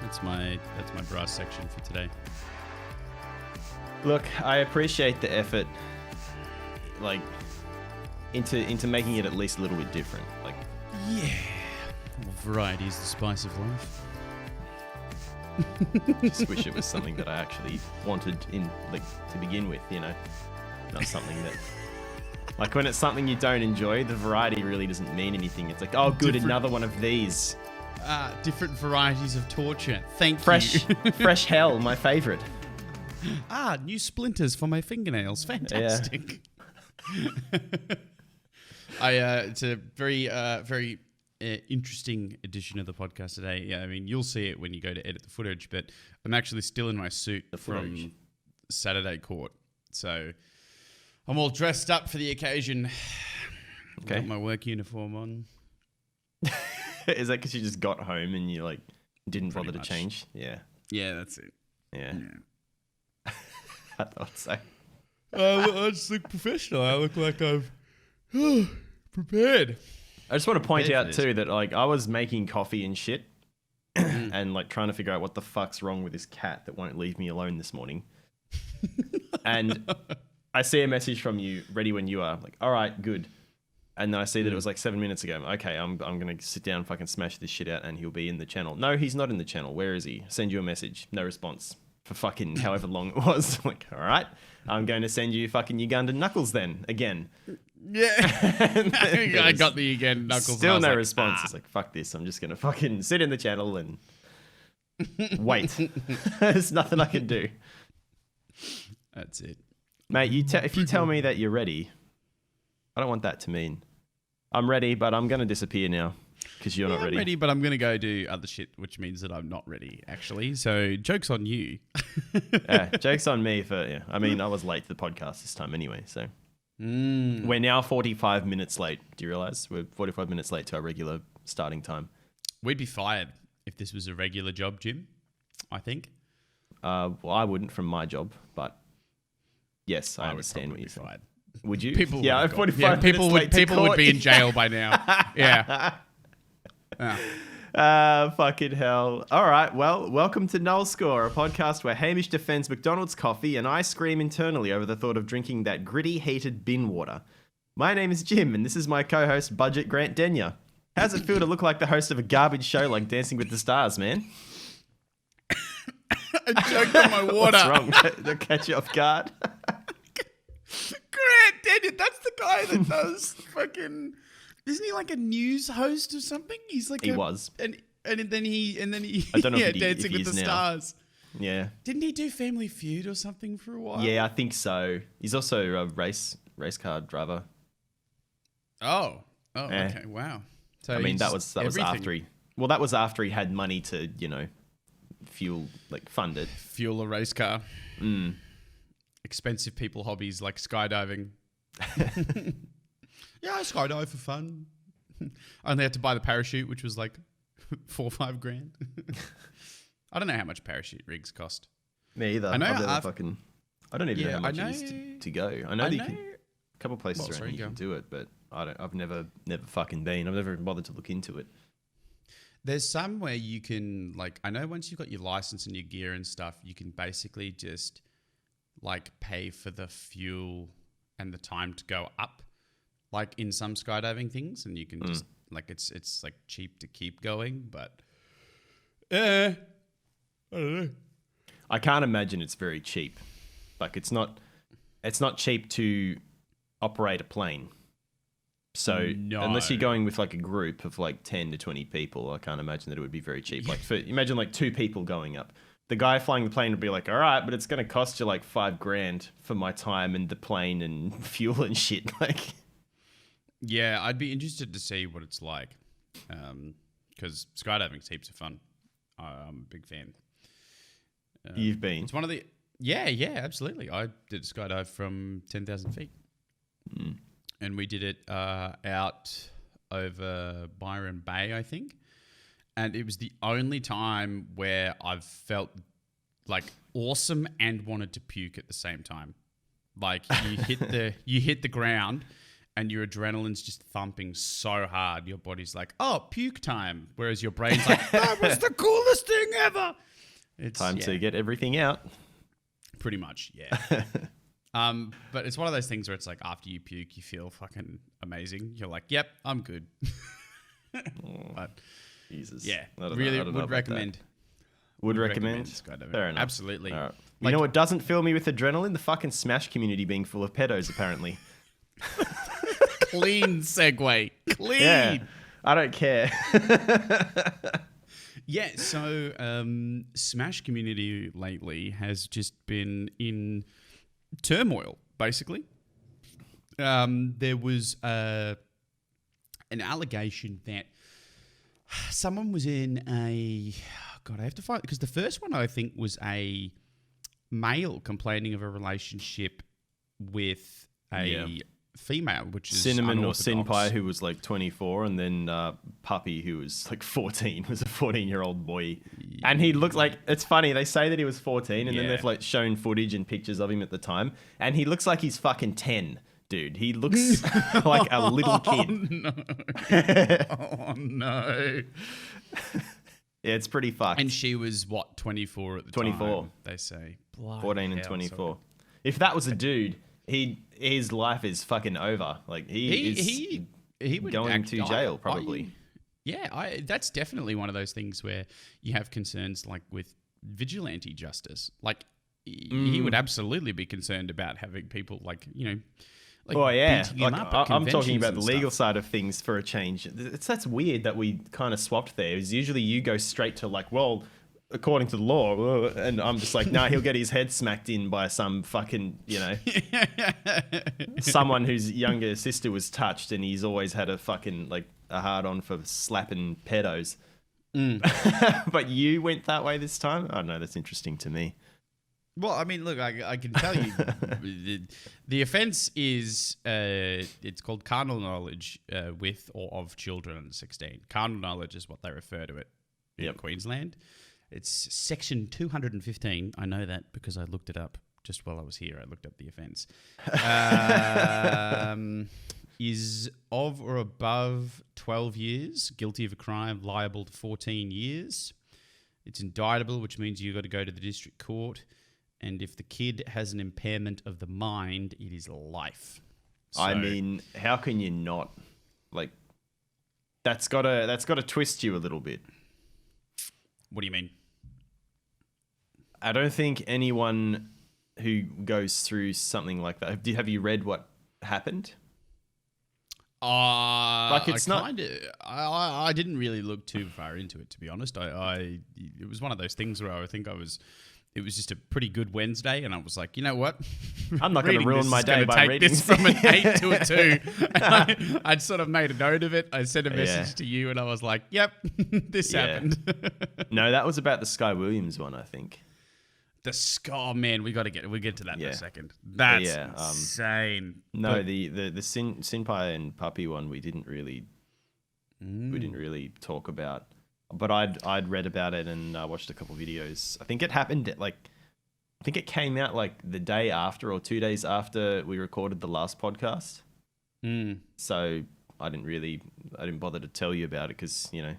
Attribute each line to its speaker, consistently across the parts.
Speaker 1: That's my brass section for today.
Speaker 2: Look, I appreciate the effort, like, into making it at least a little bit different. Like,
Speaker 1: yeah, well, variety is the spice of life.
Speaker 2: just wish it was something that I actually wanted to begin with, you know, not something that. Like when it's something you don't enjoy, the variety really doesn't mean anything. It's like, oh, good, another one of these.
Speaker 1: Different varieties of torture. Thank
Speaker 2: you. Fresh hell, my favorite.
Speaker 1: New splinters for my fingernails. Fantastic. Yeah. It's a very interesting edition of the podcast today. Yeah, I mean, you'll see it when you go to edit the footage, but I'm actually still in my suit from Saturday court. So I'm all dressed up for the occasion.
Speaker 2: Okay.
Speaker 1: Got my work uniform on.
Speaker 2: Is that because you just got home and you didn't
Speaker 1: Pretty
Speaker 2: bother
Speaker 1: much.
Speaker 2: to change? Yeah.
Speaker 1: Yeah, that's it.
Speaker 2: Yeah. I thought so.
Speaker 1: I just look professional. I look like I've prepared.
Speaker 2: I just want to point out too that I was making coffee and shit and trying to figure out what the fuck's wrong with this cat that won't leave me alone this morning. And I see a message from you, ready when you are. I'm like, all right, good. And then I see that it was 7 minutes ago. Okay, I'm going to sit down and fucking smash this shit out and he'll be in the channel. No, he's not in the channel. Where is he? Send you a message. No response for fucking however long it was. Like, all right, I'm going to send you fucking Ugandan knuckles then, again.
Speaker 1: Yeah. I got the again knuckles.
Speaker 2: Still no response. It's like, fuck this. I'm just going to fucking sit in the channel and wait. There's nothing I can do.
Speaker 1: That's it.
Speaker 2: Mate, if you tell me that you're ready, I don't want that to mean I'm ready, but I'm going to disappear now because you're not ready.
Speaker 1: I'm ready, but I'm going to go do other shit, which means that I'm not ready, actually. So joke's on you.
Speaker 2: Joke's on me I mean, I was late to the podcast this time anyway, so. We're now 45 minutes late. Do you realize? We're 45 minutes late to our regular starting time.
Speaker 1: We'd be fired if this was a regular job, Jim, I think.
Speaker 2: Well, I wouldn't from my job, but yes, I understand what you're saying.
Speaker 1: Fired.
Speaker 2: Would you?
Speaker 1: People
Speaker 2: 45
Speaker 1: people
Speaker 2: minutes
Speaker 1: people would be in jail by now. Yeah.
Speaker 2: Fucking hell. All right, well, welcome to NULLSCORE, a podcast where Hamish defends McDonald's coffee and I scream internally over the thought of drinking that gritty, heated bin water. My name is Jim, and this is my co-host, Budget Grant Denyer. How's it feel to look like the host of a garbage show like Dancing with the Stars, man?
Speaker 1: I choked on my water.
Speaker 2: What's wrong? They'll catch you off guard.
Speaker 1: Grant Denyer, that's the guy that does fucking... Isn't he like a news host or something? He's like
Speaker 2: he was,
Speaker 1: and then he
Speaker 2: I don't know if
Speaker 1: Dancing with the Stars.
Speaker 2: Yeah,
Speaker 1: didn't he do Family Feud or something for a while?
Speaker 2: Yeah, I think so. He's also a race car driver.
Speaker 1: Oh, okay, wow. So
Speaker 2: I mean, that was
Speaker 1: everything.
Speaker 2: that was after he had money to fund it.
Speaker 1: Fuel a race car. Expensive people hobbies like skydiving. Yeah, I skydive for fun. I only had to buy the parachute, which was like $4 or $5 grand. I don't know how much parachute rigs cost.
Speaker 2: Me either.
Speaker 1: I know.
Speaker 2: I don't even know how much it is to go. I know a couple places around you can do it, but I've never fucking been. I've never bothered to look into it.
Speaker 1: There's some where you can I know once you've got your license and your gear and stuff, you can basically just pay for the fuel and the time to go up. Like in some skydiving things, and you can just it's cheap to keep going, but I don't know.
Speaker 2: I can't imagine it's very cheap. It's not cheap to operate a plane. So unless you're going with a group of 10 to 20 people, I can't imagine that it would be very cheap. Imagine 2 people going up. The guy flying the plane would be like, all right, but it's going to cost you $5 grand for my time and the plane and fuel and shit.
Speaker 1: Yeah, I'd be interested to see what it's like, because skydiving's heaps of fun. I'm a big fan.
Speaker 2: You've been?
Speaker 1: It's one of the... Yeah, absolutely. I did a skydive from 10,000 feet. And we did it out over Byron Bay, I think. And it was the only time where I've felt awesome and wanted to puke at the same time. You hit the ground... and your adrenaline's just thumping so hard, your body's like, oh, puke time. Whereas your brain's like, that was the coolest thing ever. It's
Speaker 2: time to get everything out.
Speaker 1: Pretty much, yeah. But it's one of those things where it's like after you puke, you feel fucking amazing. You're like, yep, I'm good. But
Speaker 2: Jesus.
Speaker 1: yeah,
Speaker 2: really
Speaker 1: would recommend.
Speaker 2: Would recommend. Fair enough.
Speaker 1: Absolutely.
Speaker 2: All right. You know what doesn't fill me with adrenaline? The fucking Smash community being full of pedos, apparently.
Speaker 1: Clean segue. Clean.
Speaker 2: Yeah, I don't care.
Speaker 1: Yeah, so Smash community lately has just been in turmoil, basically. There was an allegation that someone was in a... God, I have to find... Because the first one, I think, was a male complaining of a relationship with a female, which is
Speaker 2: Cinnamon or
Speaker 1: unorthodox.
Speaker 2: Sinpai, who was like 24, and then Puppy, who was like 14, was a 14-year-old boy. And he looked like... It's funny, they say that he was 14, and then they've like shown footage and pictures of him at the time, and he looks like he's fucking 10. Dude, he looks like a little kid.
Speaker 1: Oh, no.
Speaker 2: Yeah, it's pretty fucked.
Speaker 1: And she was, what, 24 at the
Speaker 2: 24.
Speaker 1: time, they say.
Speaker 2: 14 and 24. If that was a dude, his life is fucking over. Like, he would going to jail, probably.
Speaker 1: That's definitely one of those things where you have concerns, like, with vigilante justice. Like, he would absolutely be concerned about having people, like, you know... beating him up at
Speaker 2: I'm talking about the
Speaker 1: and
Speaker 2: legal
Speaker 1: stuff.
Speaker 2: side of things for a change. That's weird that we kind of swapped there. Is usually you go straight to like, well, according to the law, and I'm just like, nah, he'll get his head smacked in by some fucking, you know, someone whose younger sister was touched, and he's always had a fucking like a hard on for slapping pedos. But you went that way this time? Oh no, that's interesting to me.
Speaker 1: Well, I mean, look, I can tell you, the offence is, it's called carnal knowledge with or of children under 16. Carnal knowledge is what they refer to it in Queensland. It's section 215. I know that because I looked it up just while I was here. I looked up the offence. Is of or above 12 years, guilty of a crime, liable to 14 years. It's indictable, which means you've got to go to the district court. And if the kid has an impairment of the mind, it is life. So,
Speaker 2: I mean, how can you not? Like, that's gotta twist you a little bit.
Speaker 1: What do you mean?
Speaker 2: I don't think anyone who goes through something like that. Have you read what happened?
Speaker 1: Like it's I didn't really look too far into it, to be honest. It was one of those things where it was just a pretty good Wednesday, and I was like, you know what?
Speaker 2: I'm not going to ruin my day by reading
Speaker 1: this from an 8 to a 2. And I'd sort of made a note of it. I sent a message to you, and I was like, yep, this happened.
Speaker 2: No, that was about the Sky Williams one, I think.
Speaker 1: Oh man, we'll get to that in a second. That's insane.
Speaker 2: No, but the Sinpai and Puppy one we didn't really talk about. But I'd read about it and watched a couple of videos. I think it happened I think it came out like the day after or 2 days after we recorded the last podcast. So I didn't bother to tell you about it because, you know,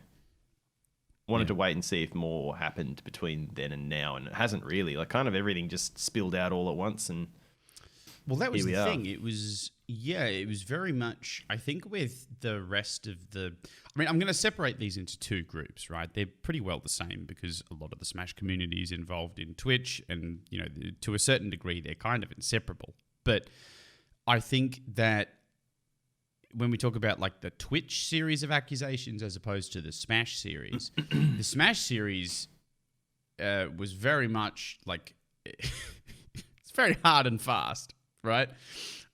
Speaker 2: wanted to wait and see if more happened between then and now, and it hasn't really. Like, kind of everything just spilled out all at once, and
Speaker 1: well, that was the thing. It was very much, I think, with the rest of the... I mean, I'm going to separate these into two groups, right? They're pretty well the same because a lot of the Smash community is involved in Twitch, and, you know, to a certain degree, they're kind of inseparable. But I think that when we talk about like the Twitch series of accusations as opposed to the Smash series, the Smash series was very much like... it's very hard and fast, right?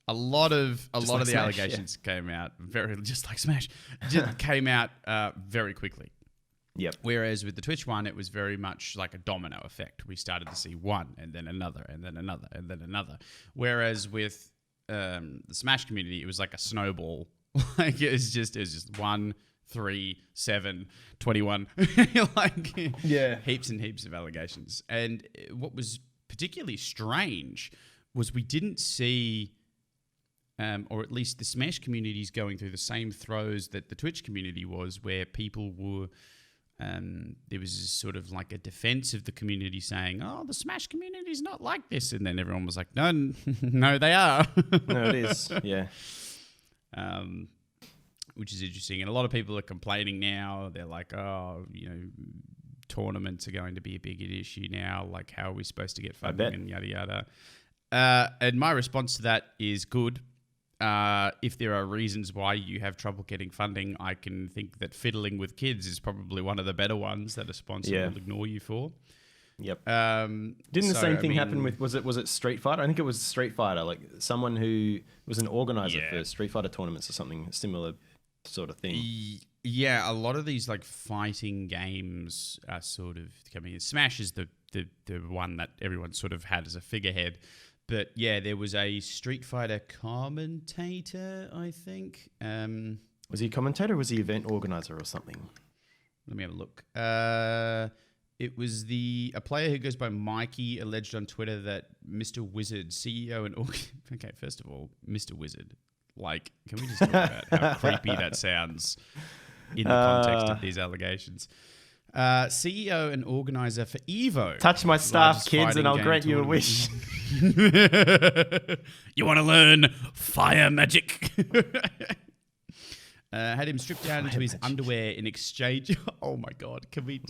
Speaker 1: A lot of the allegations came out very just like Smash, came out very quickly.
Speaker 2: Yep.
Speaker 1: Whereas with the Twitch one, it was very much like a domino effect. We started to see one, and then another, and then another, and then another. Whereas with the Smash community, it was like a snowball. Like it was just 1, 3, 7, 21, like heaps and heaps of allegations. And what was particularly strange was we didn't see or at least the Smash community is going through the same throes that the Twitch community was, where people were, there was sort of like a defense of the community saying, oh, the Smash community is not like this. And then everyone was like, no, no, they are.
Speaker 2: No, it is. Yeah.
Speaker 1: Which is interesting. And a lot of people are complaining now. They're like, oh, tournaments are going to be a big issue now. Like, how are we supposed to get funding and yada, yada. And my response to that is good. If there are reasons why you have trouble getting funding, I can think that fiddling with kids is probably one of the better ones that a sponsor will ignore you for.
Speaker 2: Yep. Didn't the same thing happen with, was it Street Fighter? I think it was Street Fighter, like someone who was an organizer for Street Fighter tournaments or something, similar sort of thing.
Speaker 1: Yeah, a lot of these like fighting games are sort of coming in. Smash is the one that everyone sort of had as a figurehead. But yeah, there was a Street Fighter commentator, I think.
Speaker 2: Was he a commentator or was he event organizer or something?
Speaker 1: Let me have a look. It was a player who goes by Mikey alleged on Twitter that Mr. Wizard, CEO and... Okay, first of all, Mr. Wizard. Like, can we just talk about how creepy that sounds in the context of these allegations? CEO and organizer for Evo.
Speaker 2: Touch my staff, kids, and I'll grant you a wish.
Speaker 1: You want to learn fire magic? Had him stripped down into his underwear in exchange. Oh my God! Can we?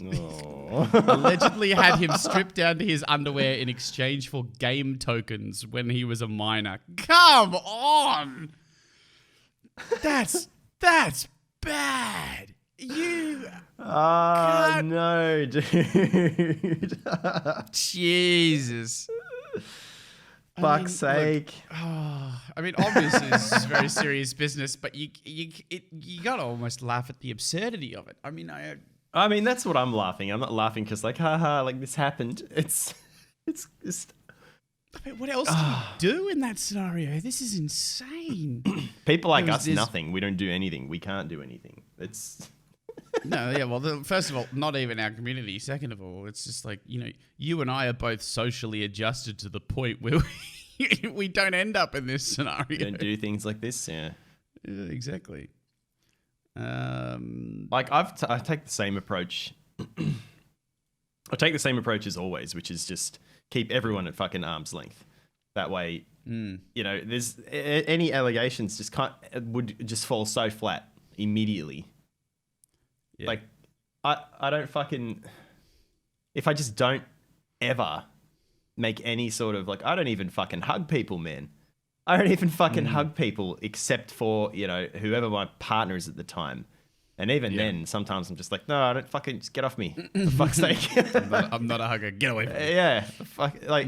Speaker 1: Allegedly had him stripped down to his underwear in exchange for game tokens when he was a minor. Come on, that's bad. You.
Speaker 2: Oh no, dude!
Speaker 1: Jesus.
Speaker 2: Fuck's sake.
Speaker 1: Look, I mean, obviously this is very serious business, but you gotta almost laugh at the absurdity of it. I mean,
Speaker 2: that's what I'm laughing. I'm not laughing because like, haha, like this happened. It's just...
Speaker 1: I mean, what else do you do in that scenario? This is insane.
Speaker 2: People like us, nothing. We don't do anything. We can't do anything. It's...
Speaker 1: No, yeah, well, first of all, not even our community. Second of all, it's just like, you and I are both socially adjusted to the point where we don't end up in this scenario. We
Speaker 2: don't do things like this, yeah.
Speaker 1: Exactly.
Speaker 2: Like, I take the same approach. I take the same approach as always, which is just keep everyone at fucking arm's length. That way, there's any allegations would just fall so flat immediately. Yeah. Like, I don't fucking... If I just don't ever make any sort of... Like, I don't even fucking hug people, man. I don't even fucking hug people except for, whoever my partner is at the time. And even then, sometimes I'm just like, no, I don't fucking... Just get off me. For fuck's sake.
Speaker 1: I'm not a hugger. Get away from me.
Speaker 2: Yeah. Fuck, like...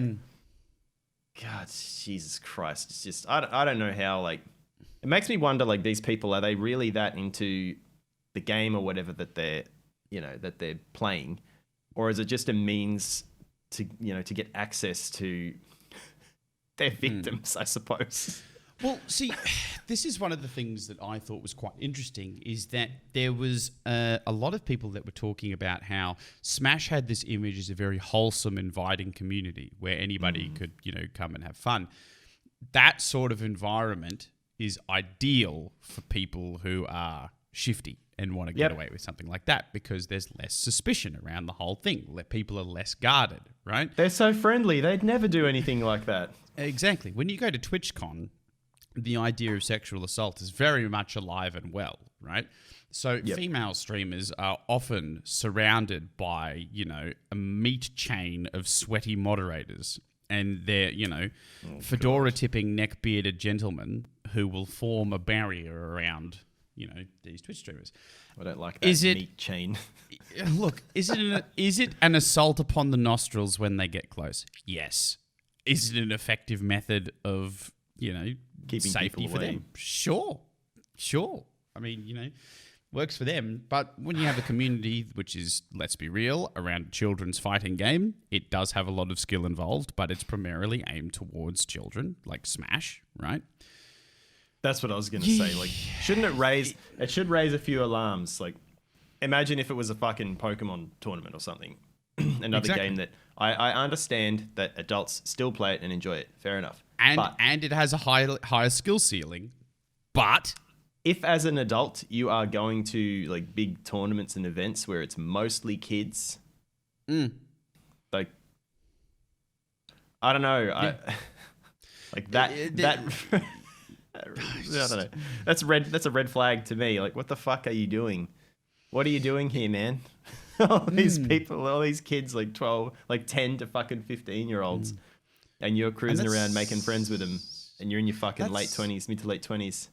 Speaker 2: God, Jesus Christ. It's just... I don't know how, like... It makes me wonder, like, these people, are they really that into... the game or whatever that they're playing, or is it just a means to get access to their victims, I suppose?
Speaker 1: Well, see, this is one of the things that I thought was quite interesting, is that there was a lot of people that were talking about how Smash had this image as a very wholesome, inviting community where anybody could, come and have fun. That sort of environment is ideal for people who are shifty and want to get away with something like that because there's less suspicion around the whole thing. People are less guarded, right?
Speaker 2: They're so friendly. They'd never do anything like that.
Speaker 1: Exactly. When you go to TwitchCon, the idea of sexual assault is very much alive and well, right? So female streamers are often surrounded by, a meat chain of sweaty moderators. And they're, fedora-tipping, neck-bearded gentlemen who will form a barrier around... these Twitch streamers.
Speaker 2: I don't like that meat chain.
Speaker 1: Look, is it an assault upon the nostrils when they get close? Yes. Is it an effective method of, keeping safety for them? Sure. I mean, works for them. But when you have a community, which is, let's be real, around a children's fighting game, it does have a lot of skill involved, but it's primarily aimed towards children, like Smash, right?
Speaker 2: That's what I was going to say. Like, it should raise a few alarms. Like, imagine if it was a fucking Pokemon tournament or something. Another game that I understand that adults still play it and enjoy it. Fair enough.
Speaker 1: and it has a higher skill ceiling. But
Speaker 2: if as an adult you are going to like big tournaments and events where it's mostly kids, like I don't know, I don't know. That's red. That's a red flag to me. Like, what the fuck are you doing? What are you doing here, man? All these people, all these kids, like 12, like 10 to fucking 15-year-olds, and you're cruising around making friends with them, and you're in your fucking late 20s, mid to late 20s.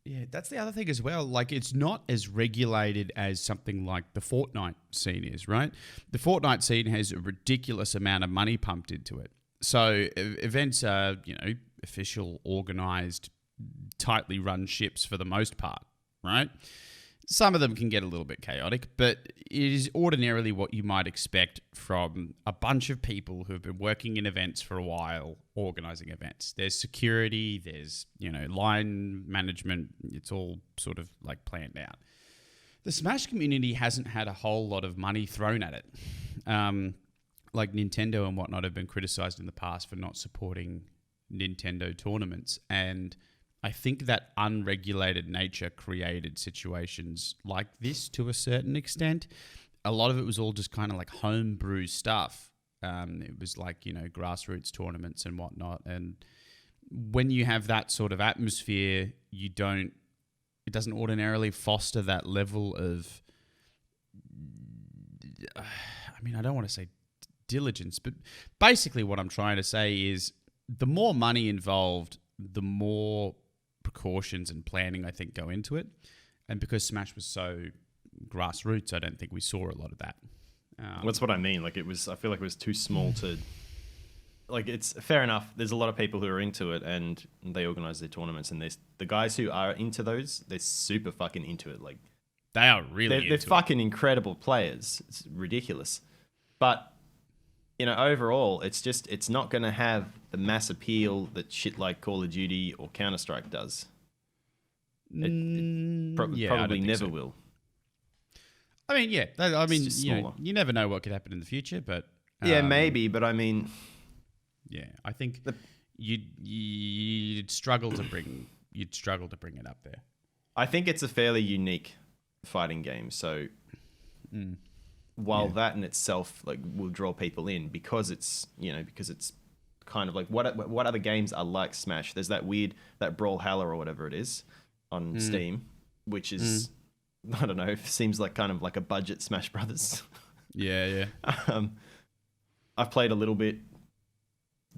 Speaker 1: Yeah, that's the other thing as well. Like, it's not as regulated as something like the Fortnite scene is, right? The Fortnite scene has a ridiculous amount of money pumped into it. So events are, official, organized, tightly run ships for the most part, right? Some of them can get a little bit chaotic, but it is ordinarily what you might expect from a bunch of people who have been working in events for a while, organizing events. There's security, there's, line management. It's all sort of like planned out. The Smash community hasn't had a whole lot of money thrown at it. Like Nintendo and whatnot have been criticized in the past for not supporting Nintendo tournaments, and I think that unregulated nature created situations like this to a certain extent. A lot of it was all just kind of like homebrew stuff. It was like, grassroots tournaments and whatnot. And when you have that sort of atmosphere, it doesn't ordinarily foster that level of, I don't want to say diligence, but basically what I'm trying to say is the more money involved, the more precautions and planning I think go into it. And because Smash was so grassroots, I don't think we saw a lot of that.
Speaker 2: That's what I mean. Like I feel like it was too small to, like, it's fair enough. There's a lot of people who are into it and they organize their tournaments, and the guys who are into those, they're super fucking into it. Like,
Speaker 1: they are really
Speaker 2: they're fucking incredible players. It's ridiculous. But overall, it's not going to have the mass appeal that shit like Call of Duty or Counter-Strike does. It probably never will.
Speaker 1: I mean, yeah. You never know what could happen in the future, but...
Speaker 2: yeah, maybe, but I mean...
Speaker 1: Yeah, I think you'd struggle to bring it up there.
Speaker 2: I think it's a fairly unique fighting game, so... While that in itself will draw people in because it's kind of like what other games are like Smash. There's that Brawlhalla or whatever it is on Steam, which is I don't know, seems like kind of like a budget Smash Brothers.
Speaker 1: Yeah.
Speaker 2: I've played a little bit,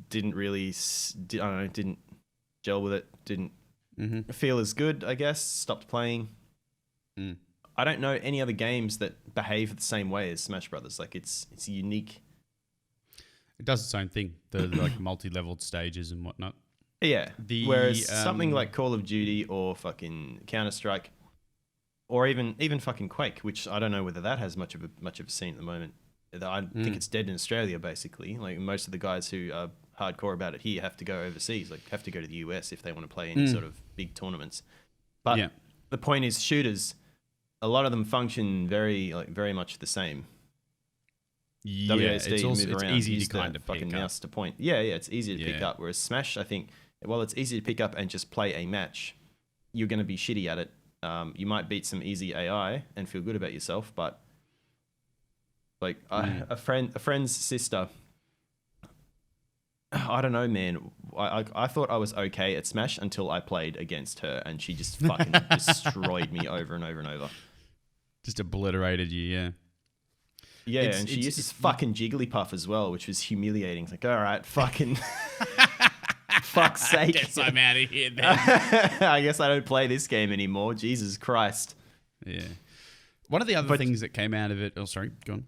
Speaker 2: didn't gel with it, didn't feel as good, I guess. Stopped playing. I don't know any other games that behave the same way as Smash Brothers. Like it's unique.
Speaker 1: It does its own thing. The like multi-leveled stages and whatnot.
Speaker 2: Yeah. Whereas something like Call of Duty or fucking Counter-Strike, or even fucking Quake, which I don't know whether that has much of a scene at the moment. I think it's dead in Australia, basically. Like most of the guys who are hardcore about it here have to go overseas, like have to go to the US if they want to play any sort of big tournaments. But the point is, shooters, a lot of them function very much the same.
Speaker 1: Yeah, it's easy to kind of
Speaker 2: fucking
Speaker 1: pick
Speaker 2: mouse
Speaker 1: up.
Speaker 2: to point. Yeah, it's easy to pick up. Whereas Smash, I think, while it's easy to pick up and just play a match, you're going to be shitty at it. You might beat some easy AI and feel good about yourself, but like a friend's sister, I don't know, man. I thought I was okay at Smash until I played against her, and she just fucking destroyed me over and over and over.
Speaker 1: Just obliterated you, yeah.
Speaker 2: Yeah, and she used this fucking Jigglypuff as well, which was humiliating. It's like, all right, fucking... fuck's sake.
Speaker 1: I guess I'm out of here then.
Speaker 2: I guess I don't play this game anymore. Jesus Christ.
Speaker 1: Yeah. One of the other things that came out of it... Oh, sorry, go on.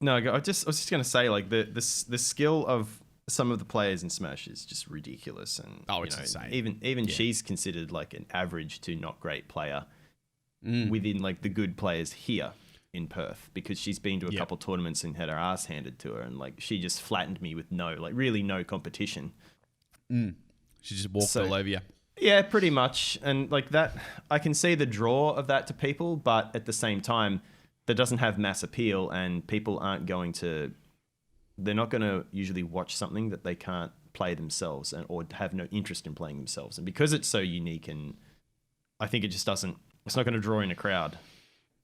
Speaker 2: No, I was just going to say, like, the skill of some of the players in Smash is just ridiculous. And
Speaker 1: it's insane.
Speaker 2: Even she's considered, like, an average to not great player within, like, the good players here in Perth, because she's been to a couple tournaments and had her ass handed to her, and like she just flattened me with really no competition.
Speaker 1: She just walked all over you.
Speaker 2: Yeah, pretty much. And like that, I can see the draw of that to people, but at the same time, that doesn't have mass appeal, and people aren't going to, they're not going to usually watch something that they can't play themselves or have no interest in playing themselves. And because it's so unique, and I think it's not going to draw in a crowd,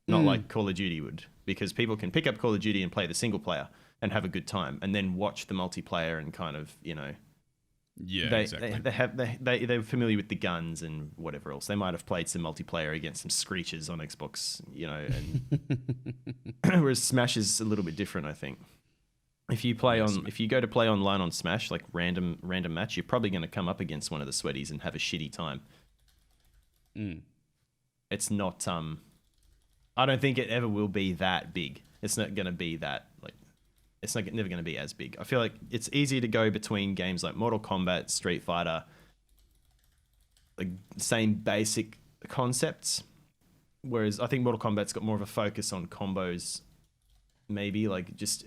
Speaker 2: not like Call of Duty would, because people can pick up Call of Duty and play the single player and have a good time, and then watch the multiplayer and kind of, exactly. They're familiar with the guns and whatever else. They might have played some multiplayer against some screeches on Xbox, and whereas Smash is a little bit different, I think. If you go to play online on Smash, like random match, you're probably going to come up against one of the sweaties and have a shitty time. It's not I don't think it ever will be that big. It's not going to be that it's never going to be as big. I feel like it's easier to go between games like Mortal Kombat, Street Fighter, like same basic concepts. Whereas I think Mortal Kombat's got more of a focus on combos, maybe like just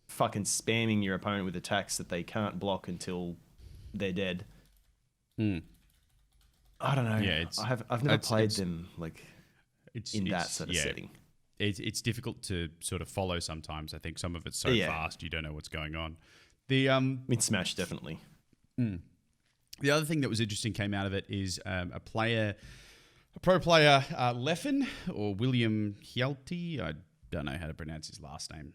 Speaker 2: fucking spamming your opponent with attacks that they can't block until they're dead. I don't know. Yeah, I've never played them in that sort of setting.
Speaker 1: It's difficult to sort of follow sometimes. I think some of it's so fast you don't know what's going on.
Speaker 2: In Smash, definitely.
Speaker 1: The other thing that was interesting came out of it is a pro player, Leffen, or William Hjelti. I don't know how to pronounce his last name.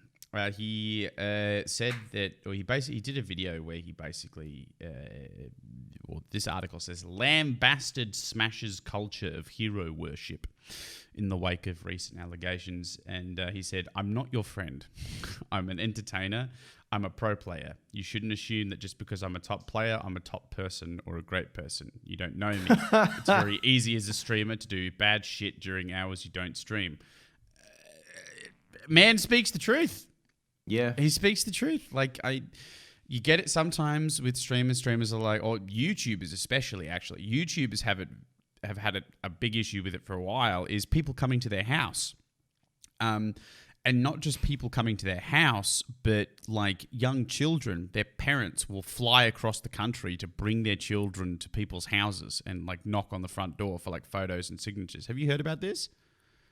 Speaker 1: He said that, or he did a video where he basically, this article says, lambasted Smash's culture of hero worship in the wake of recent allegations. And he said, "I'm not your friend. I'm an entertainer. I'm a pro player. You shouldn't assume that just because I'm a top player, I'm a top person or a great person. You don't know me. It's very easy as a streamer to do bad shit during hours you don't stream." Man speaks the truth.
Speaker 2: Yeah.
Speaker 1: He speaks the truth. You get it sometimes with streamers. Streamers are like, or YouTubers especially, actually. YouTubers have had a big issue with it for a while, is people coming to their house. And not just people coming to their house, but like young children, their parents will fly across the country to bring their children to people's houses and like knock on the front door for like photos and signatures. Have you heard about this?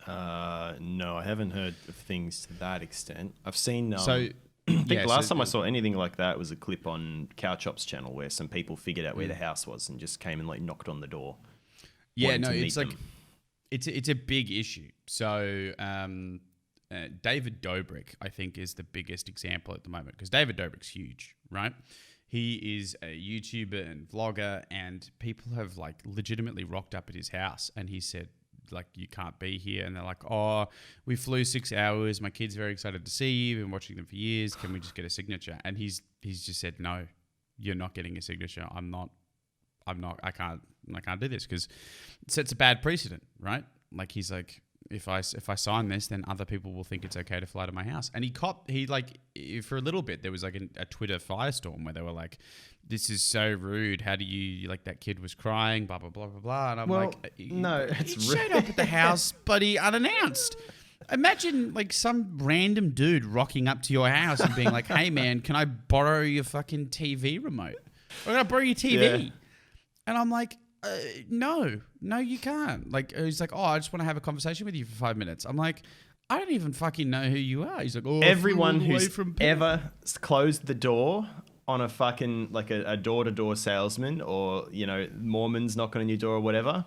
Speaker 2: No, I haven't heard of things to that extent. I've seen.
Speaker 1: I
Speaker 2: think last time I saw anything like that was a clip on Cowchop's channel where some people figured out where the house was and just came and like knocked on the door.
Speaker 1: Yeah, no, it's like it's a big issue. So David Dobrik, I think, is the biggest example at the moment, because David Dobrik's huge, right? He is a YouTuber and vlogger, and people have like legitimately rocked up at his house, and he said, like, "You can't be here." And they're like, "Oh, we flew 6 hours. My kid's very excited to see you. Been watching them for years. Can we just get a signature?" And he's just said, "No, you're not getting a signature. I can't do this," because it sets a bad precedent, right? Like, he's like, if I sign this, then other people will think it's okay to fly to my house. And for a little bit, there was like a Twitter firestorm where they were like, "This is so rude. How do you, like, that kid was crying, blah, blah, blah, blah, blah." And I'm
Speaker 2: no, it's rude.
Speaker 1: Showed up at the house, buddy, unannounced. Imagine like some random dude rocking up to your house and being like, "Hey man, can I borrow your fucking TV remote? Or can I borrow your TV?" Yeah. And I'm like, no, you can't. Like, he's like, "Oh, I just want to have a conversation with you for 5 minutes." I'm like, I don't even fucking know who you are. He's like, "Oh,
Speaker 2: everyone who's ever closed the door on a fucking, like a door-to-door salesman, or, Mormons knocking on your door or whatever,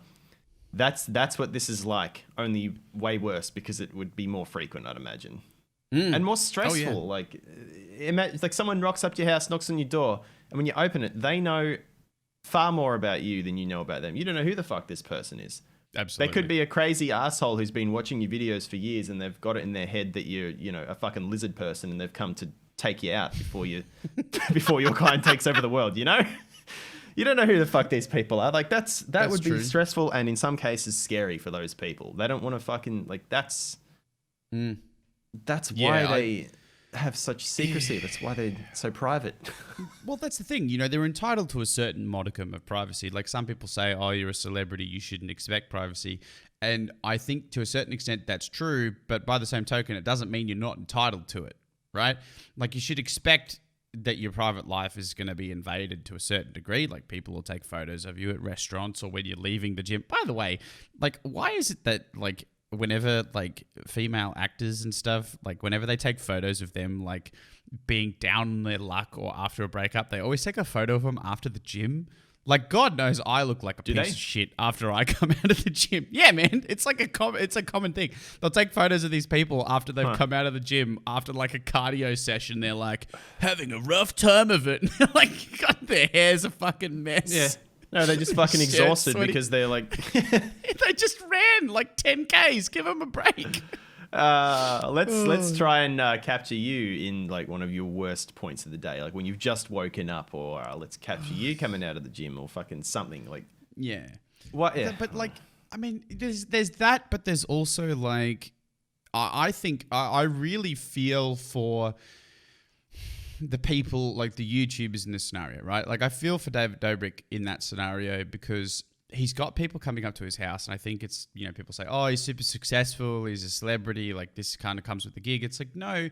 Speaker 2: that's what this is like, only way worse, because it would be more frequent, I'd imagine. And more stressful. Oh, yeah. Like someone rocks up to your house, knocks on your door, and when you open it, they know far more about you than you know about them. You don't know who the fuck this person is.
Speaker 1: Absolutely.
Speaker 2: They could be a crazy asshole who's been watching your videos for years, and they've got it in their head that you're, a fucking lizard person, and they've come to take you out before your kind takes over the world, You don't know who the fuck these people are. Like, that would be true. Stressful, and in some cases scary for those people. They don't want to fucking, like, that's why they have such secrecy. That's why they're so private.
Speaker 1: Well, that's the thing. They're entitled to a certain modicum of privacy. Like, some people say, "Oh, you're a celebrity, you shouldn't expect privacy." And I think to a certain extent that's true, but by the same token, it doesn't mean you're not entitled to it, right? Like, you should expect that your private life is going to be invaded to a certain degree. Like, people will take photos of you at restaurants or when you're leaving the gym. By the way, like, why is it that, like, whenever, like, female actors and stuff, like, whenever they take photos of them, like, being down on their luck or after a breakup, they always take a photo of them after the gym. Like, God knows I look like a piece of shit after I come out of the gym. Yeah, man. It's like it's a common thing. They'll take photos of these people after they've come out of the gym, after like a cardio session. They're like, having a rough time of it. Like, God, their hair's a fucking mess.
Speaker 2: Yeah. No, they're just fucking exhausted because they're like...
Speaker 1: They just ran like 10Ks. Give them a break.
Speaker 2: Let's try and capture you in like one of your worst points of the day, like when you've just woken up, or let's capture you coming out of the gym, or fucking something like.
Speaker 1: Yeah.
Speaker 2: What? Yeah.
Speaker 1: But like, I mean, there's that, but there's also like, I think I really feel for the people, like the YouTubers in this scenario, right? Like, I feel for David Dobrik in that scenario because he's got people coming up to his house, and I think it's, you know, people say, oh, he's super successful, he's a celebrity, like this kind of comes with the gig. It's like, no,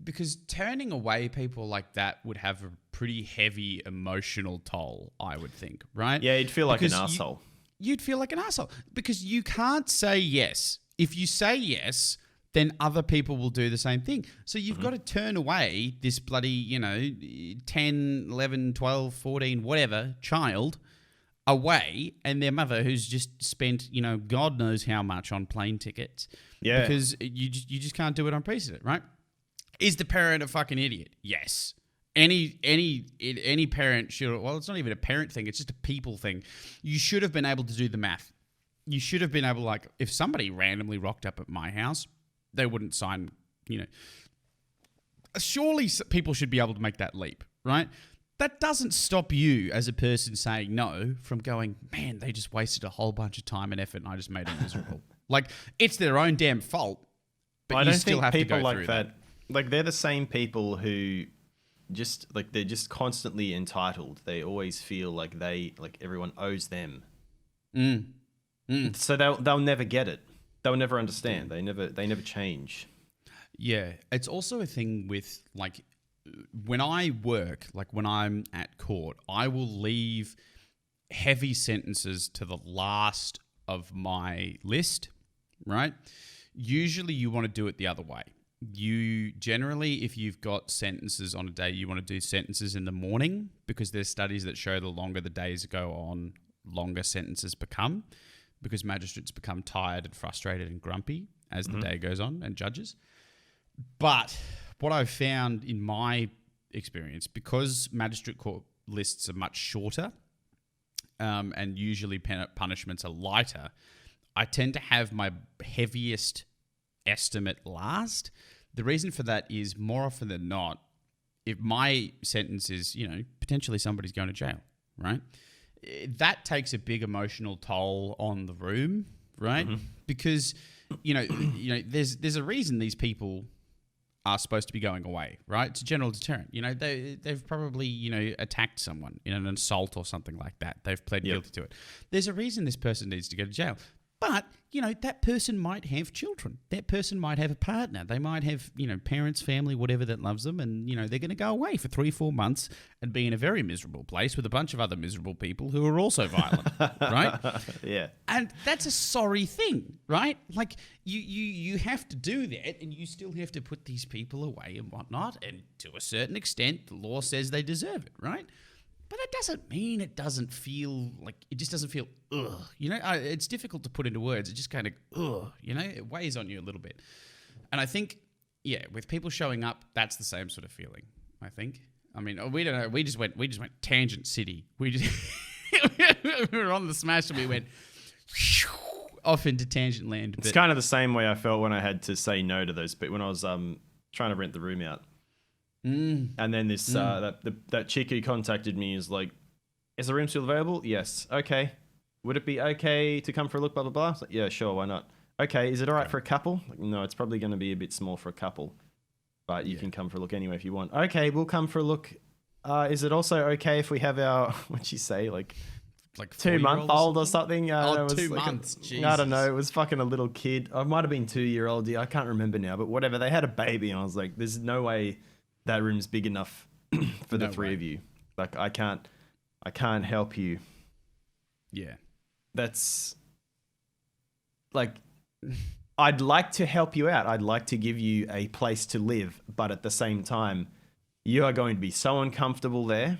Speaker 1: because turning away people like that would have a pretty heavy emotional toll, I would think, right?
Speaker 2: Yeah, you'd feel like an asshole.
Speaker 1: You'd feel like an asshole because you can't say yes. If you say yes, then other people will do the same thing. So you've got to turn away this bloody, you know, 10, 11, 12, 14, whatever child away, and their mother who's just spent, you know, God knows how much on plane tickets. Yeah. Because you just can't do it on precedent, right? Is the parent a fucking idiot? Yes. Any parent should, well, it's not even a parent thing, it's just a people thing. You should have been able to do the math. You should have been able, like, if somebody randomly rocked up at my house, they wouldn't sign, you know. Surely people should be able to make that leap, right? That doesn't stop you as a person saying no from going, man, they just wasted a whole bunch of time and effort and I just made them miserable. Like, it's their own damn fault, but you still have to go through that.
Speaker 2: Like, they're the same people who just, like, they're just constantly entitled. They always feel like everyone owes them. So they'll never get it. They'll never understand. They never change.
Speaker 1: Yeah. It's also a thing with, like, when I work, like when I'm at court, I will leave heavy sentences to the last of my list, right? Usually you want to do it the other way. You generally, if you've got sentences on a day, you want to do sentences in the morning because there's studies that show the longer the days go on, longer sentences become because magistrates become tired and frustrated and grumpy as the day goes on, and judges. But what I've found in my experience, because magistrate court lists are much shorter and usually punishments are lighter, I tend to have my heaviest estimate last. The reason for that is more often than not, if my sentence is, you know, potentially somebody's going to jail, right? That takes a big emotional toll on the room, right? Because, you know, there's a reason these people are supposed to be going away, right? It's a general deterrent. You know, they've probably, you know, attacked someone in an assault or something like that. They've pled guilty to it. There's a reason this person needs to go to jail. But, you know, that person might have children. That person might have a partner. They might have, you know, parents, family, whatever that loves them. And, you know, they're going to go away for 3-4 months and be in a very miserable place with a bunch of other miserable people who are also violent, right?
Speaker 2: Yeah.
Speaker 1: And that's a sorry thing, right? Like, you have to do that, and you still have to put these people away and whatnot. And to a certain extent, the law says they deserve it, right? But that doesn't mean it doesn't feel like, it just doesn't feel, ugh. You know, it's difficult to put into words. It just kind of, ugh, you know, it weighs on you a little bit. And I think, yeah, with people showing up, that's the same sort of feeling, I think. I mean, we don't know. We just went tangent city. We were on the smash and we went off into tangent land.
Speaker 2: It's kind of the same way I felt when I had to say no to those people when I was trying to rent the room out. And then this that chick who contacted me is like, is the room still available? Yes. Okay. Would it be okay to come for a look, blah, blah, blah? I was like, yeah, sure, why not? Okay, is it all right for a couple? Like, no, it's probably going to be a bit small for a couple, but you can come for a look anyway if you want. Okay, we'll come for a look. Is it also okay if we have our, what'd she say, like 2-month-old or something?
Speaker 1: Oh, 2 months. Jesus.
Speaker 2: I don't know. It was fucking a little kid. I might have been 2-year-old. I can't remember now, but whatever. They had a baby, and I was like, there's no way that room's big enough for the three of you. Like, I can't help you.
Speaker 1: Yeah.
Speaker 2: That's like, I'd like to help you out. I'd like to give you a place to live, but at the same time, you are going to be so uncomfortable there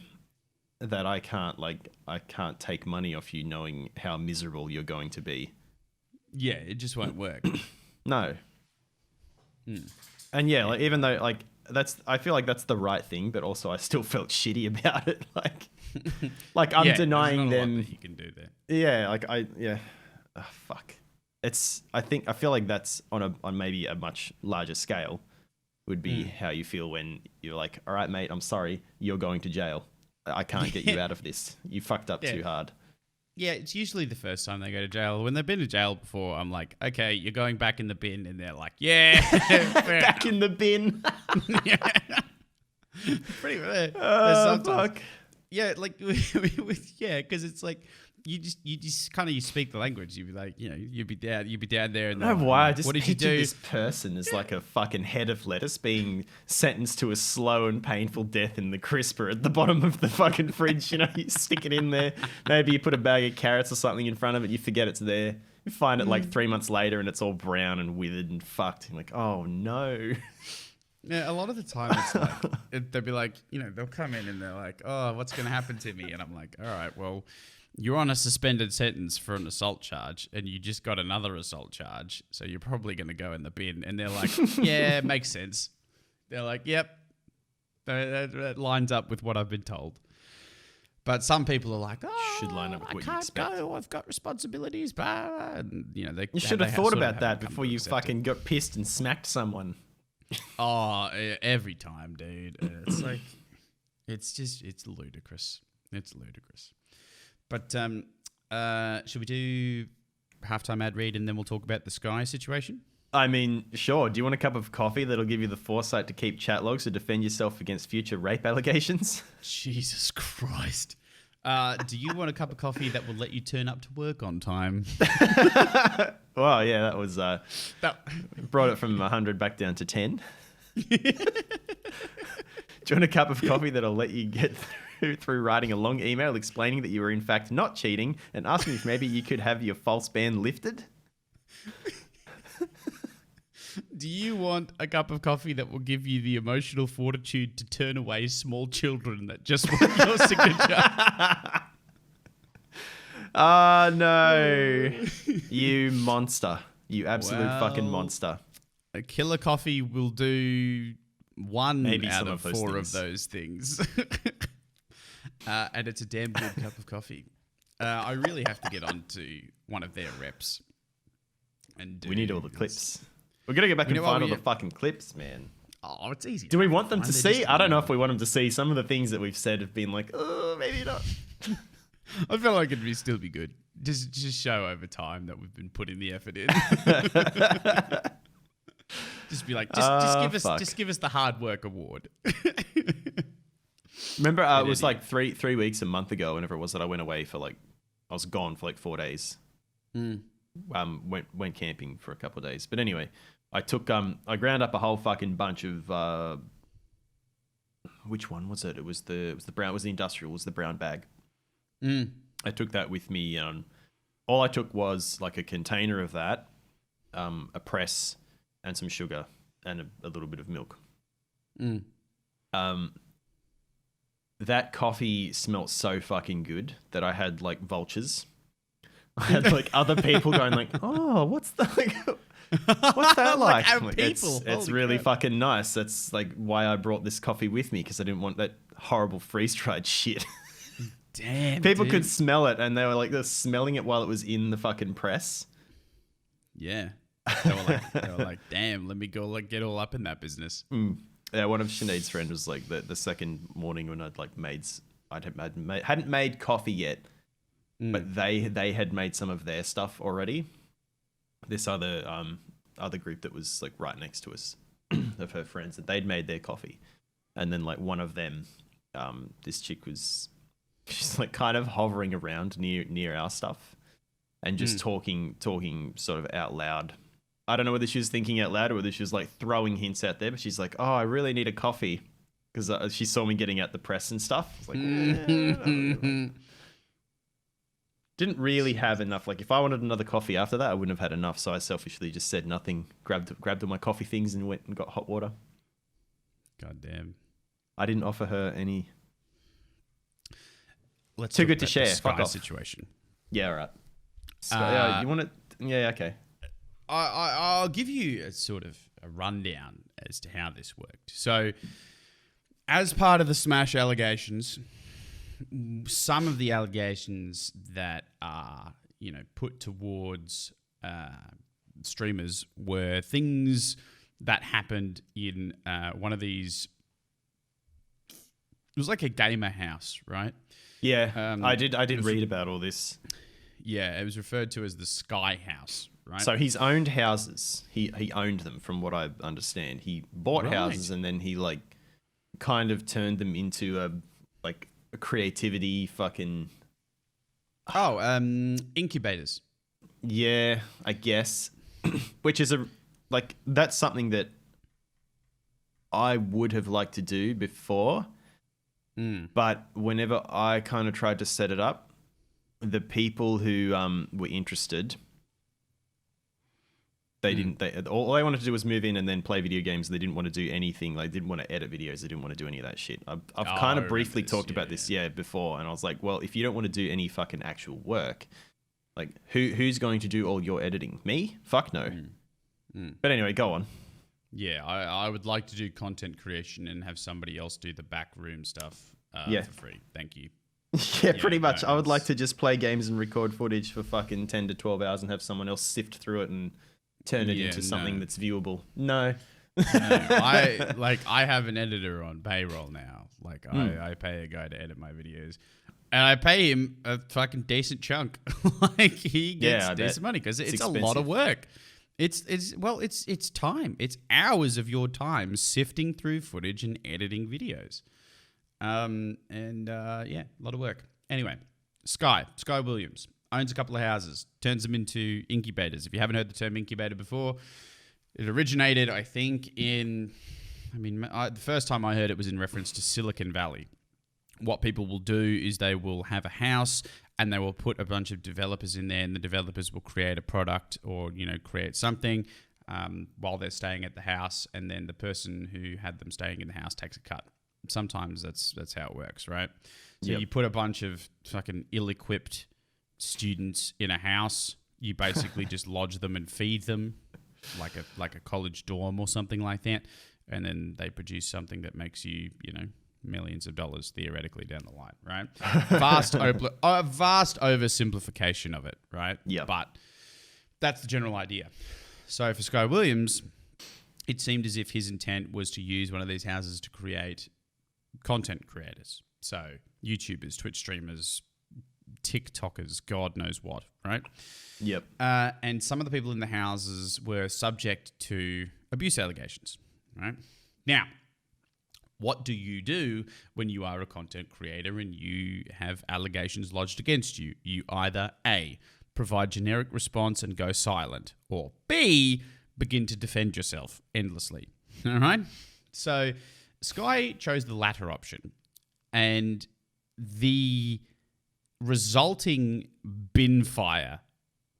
Speaker 2: that I can't take money off you knowing how miserable you're going to be.
Speaker 1: Yeah, it just won't work.
Speaker 2: No. And yeah, like even though like I feel like that's the right thing, but also I still felt shitty about it. Like I'm denying them.
Speaker 1: That you can do there.
Speaker 2: Yeah, fuck. I feel like that's on maybe a much larger scale would be how you feel when you're like, all right, mate, I'm sorry, you're going to jail. I can't get you out of this. You fucked up too hard.
Speaker 1: Yeah, it's usually the first time they go to jail. When they've been to jail before, I'm like, okay, you're going back in the bin. And they're like, yeah.
Speaker 2: Back in the bin.
Speaker 1: Yeah. Pretty much.
Speaker 2: Fuck.
Speaker 1: Yeah, like, because it's like, you just kind of speak the language. You'd be like, you'd be down there. And
Speaker 2: why? I just
Speaker 1: what did you do?
Speaker 2: This person is like a fucking head of lettuce being sentenced to a slow and painful death in the crisper at the bottom of the fucking fridge. You stick it in there. Maybe you put a bag of carrots or something in front of it. You forget it's there. You find it like 3 months later and it's all brown and withered and fucked. You're like, oh no.
Speaker 1: Yeah, a lot of the time it's like, they'll be like, they'll come in and they're like, oh, what's going to happen to me? And I'm like, all right, well, you're on a suspended sentence for an assault charge and you just got another assault charge. So you're probably going to go in the bin. And they're like, yeah, it makes sense. They're like, yep, that lines up with what I've been told. But some people are like, oh,
Speaker 2: should line up with what
Speaker 1: I
Speaker 2: you expect.
Speaker 1: Go. I've got responsibilities. Blah. And,
Speaker 2: you should have thought about that before you fucking got pissed and smacked someone.
Speaker 1: Oh, every time, dude. It's like, it's ludicrous. It's ludicrous. But should we do halftime ad read and then we'll talk about the Sky situation?
Speaker 2: I mean, sure. Do you want a cup of coffee that'll give you the foresight to keep chat logs to defend yourself against future rape allegations?
Speaker 1: Jesus Christ. Do you want a cup of coffee that will let you turn up to work on time?
Speaker 2: Well, yeah, that was... brought it from 100 back down to 10. Do you want a cup of coffee that'll let you get through writing a long email explaining that you were in fact not cheating and asking if maybe you could have your false ban lifted?
Speaker 1: Do you want a cup of coffee that will give you the emotional fortitude to turn away small children that just want your signature?
Speaker 2: No. You monster. You absolute fucking monster.
Speaker 1: A killer coffee will do one
Speaker 2: maybe
Speaker 1: out of four of those things. And it's a damn good cup of coffee. I really have to get on to one of their reps. And
Speaker 2: we need all the clips. We're going to go back and find all the fucking clips, man.
Speaker 1: Oh, it's easy.
Speaker 2: Do we want them to see? I don't know if we want them to see. Some of the things that we've said have been like, oh, maybe not.
Speaker 1: I feel like it'd still be good. Just show over time that we've been putting the effort in. Just be like, just give us the hard work award.
Speaker 2: Remember, it was like three weeks, a month ago, whenever it was that I went away I was gone for like 4 days. Went camping for a couple of days. But anyway, I ground up a whole fucking bunch of, which one was it? It was the brown, it was the industrial, it was the brown bag. I took that with me. All I took was like a container of that, a press and some sugar and a little bit of milk. That coffee smelt so fucking good that I had like vultures. I had like other people going like, oh, what's that like? It's really fucking nice. That's like why I brought this coffee with me, because I didn't want that horrible freeze-dried shit.
Speaker 1: Damn,
Speaker 2: people could smell it, and they were smelling it while it was in the fucking press.
Speaker 1: Yeah, they were like, damn, let me go get all up in that business.
Speaker 2: Yeah, one of Sinead's friends was like the second morning when I'd hadn't made coffee yet, but they had made some of their stuff already. This other group that was like right next to us of her friends, that they'd made their coffee, and then like one of them, this chick she's like kind of hovering around near our stuff, and just talking sort of out loud. I don't know whether she was thinking out loud or whether she was like throwing hints out there, but she's like, oh, I really need a coffee, because she saw me getting out the press and stuff. It's like, didn't really have enough. Like if I wanted another coffee after that, I wouldn't have had enough. So I selfishly just said nothing, grabbed all my coffee things and went and got hot water.
Speaker 1: God damn.
Speaker 2: I didn't offer her any.
Speaker 1: Let's
Speaker 2: Too
Speaker 1: talk
Speaker 2: good to
Speaker 1: about
Speaker 2: share.
Speaker 1: the
Speaker 2: Fuck
Speaker 1: Sky
Speaker 2: off.
Speaker 1: situation.
Speaker 2: Yeah, all right. Yeah, you want to? Yeah, okay.
Speaker 1: I'll give you a sort of a rundown as to how this worked. So, as part of the Smash allegations, some of the allegations that are, put towards streamers were things that happened in one of these. It was like a gamer house, right?
Speaker 2: Yeah, I did read about all this.
Speaker 1: Yeah, it was referred to as the Sky House, right?
Speaker 2: So he's owned houses. He owned them, from what I understand. He bought houses and then he kind of turned them into a creativity fucking.
Speaker 1: Incubators.
Speaker 2: Yeah, I guess. Which is that's something that I would have liked to do before. But whenever I kind of tried to set it up, the people who were interested, they didn't. All they wanted to do was move in and then play video games. They didn't want to do anything. They didn't want to edit videos. They didn't want to do any of that shit. I've kind of briefly talked about this before, and I was like, well, if you don't want to do any fucking actual work, who's going to do all your editing? Me? Fuck no. But anyway, go on.
Speaker 1: Yeah, I would like to do content creation and have somebody else do the backroom stuff for free. Thank you.
Speaker 2: Yeah, pretty much. I would like to just play games and record footage for fucking 10 to 12 hours and have someone else sift through it and turn it into something that's viewable. No.
Speaker 1: I have an editor on payroll now. I pay a guy to edit my videos. And I pay him a fucking decent chunk. He gets decent money because it's a lot of work. It's time. It's hours of your time sifting through footage and editing videos. A lot of work. Anyway, Sky Williams owns a couple of houses, turns them into incubators. If you haven't heard the term incubator before, it originated, I think, the first time I heard it was in reference to Silicon Valley. What people will do is they will have a house and they will put a bunch of developers in there, and the developers will create a product or, create something while they're staying at the house, and then the person who had them staying in the house takes a cut. Sometimes that's how it works, right? So you put a bunch of fucking ill-equipped students in a house, you basically just lodge them and feed them like a college dorm or something like that, and then they produce something that makes you, millions of dollars theoretically down the line, right? Vast oversimplification of it, right?
Speaker 2: Yeah.
Speaker 1: But that's the general idea. So for Sky Williams, it seemed as if his intent was to use one of these houses to create content creators. So YouTubers, Twitch streamers, TikTokers, God knows what, right?
Speaker 2: Yep.
Speaker 1: And some of the people in the houses were subject to abuse allegations, right? Now, what do you do when you are a content creator and you have allegations lodged against you? You either A, provide generic response and go silent, or B, begin to defend yourself endlessly. All right? So Sky chose the latter option, and the resulting bin fire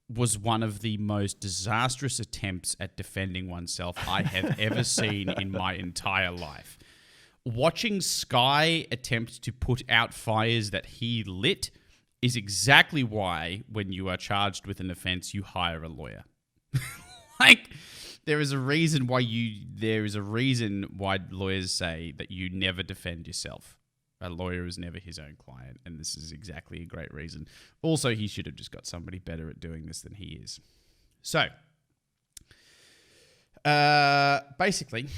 Speaker 1: was one of the most disastrous attempts at defending oneself I have ever seen in my entire life. Watching Sky attempt to put out fires that he lit is exactly why, when you are charged with an offense, you hire a lawyer. There is a reason why lawyers say that you never defend yourself. A lawyer is never his own client, and this is exactly a great reason. Also, he should have just got somebody better at doing this than he is. So, basically,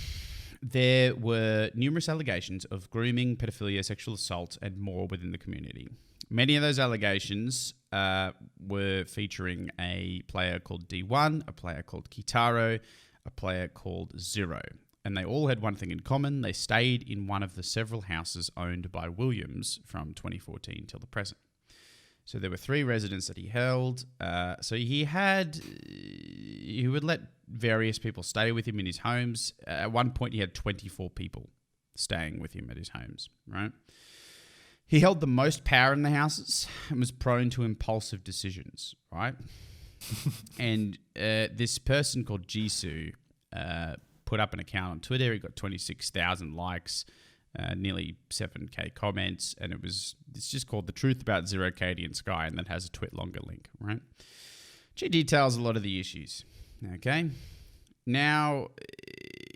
Speaker 1: there were numerous allegations of grooming, pedophilia, sexual assault, and more within the community. Many of those allegations were featuring a player called D1, a player called Kitaro, a player called Zero. And they all had one thing in common. They stayed in one of the several houses owned by Williams from 2014 till the present. So there were 3 residents that he held. So he would let various people stay with him in his homes. At one point, he had 24 people staying with him at his homes, right? He held the most power in the houses and was prone to impulsive decisions, right? And this person called Jisoo put up an account on Twitter. He got 26,000 likes. nearly 7K comments, and it's just called The Truth About Zero Cadian Sky, and then has a twit longer link, right? She details a lot of the issues, okay? Now,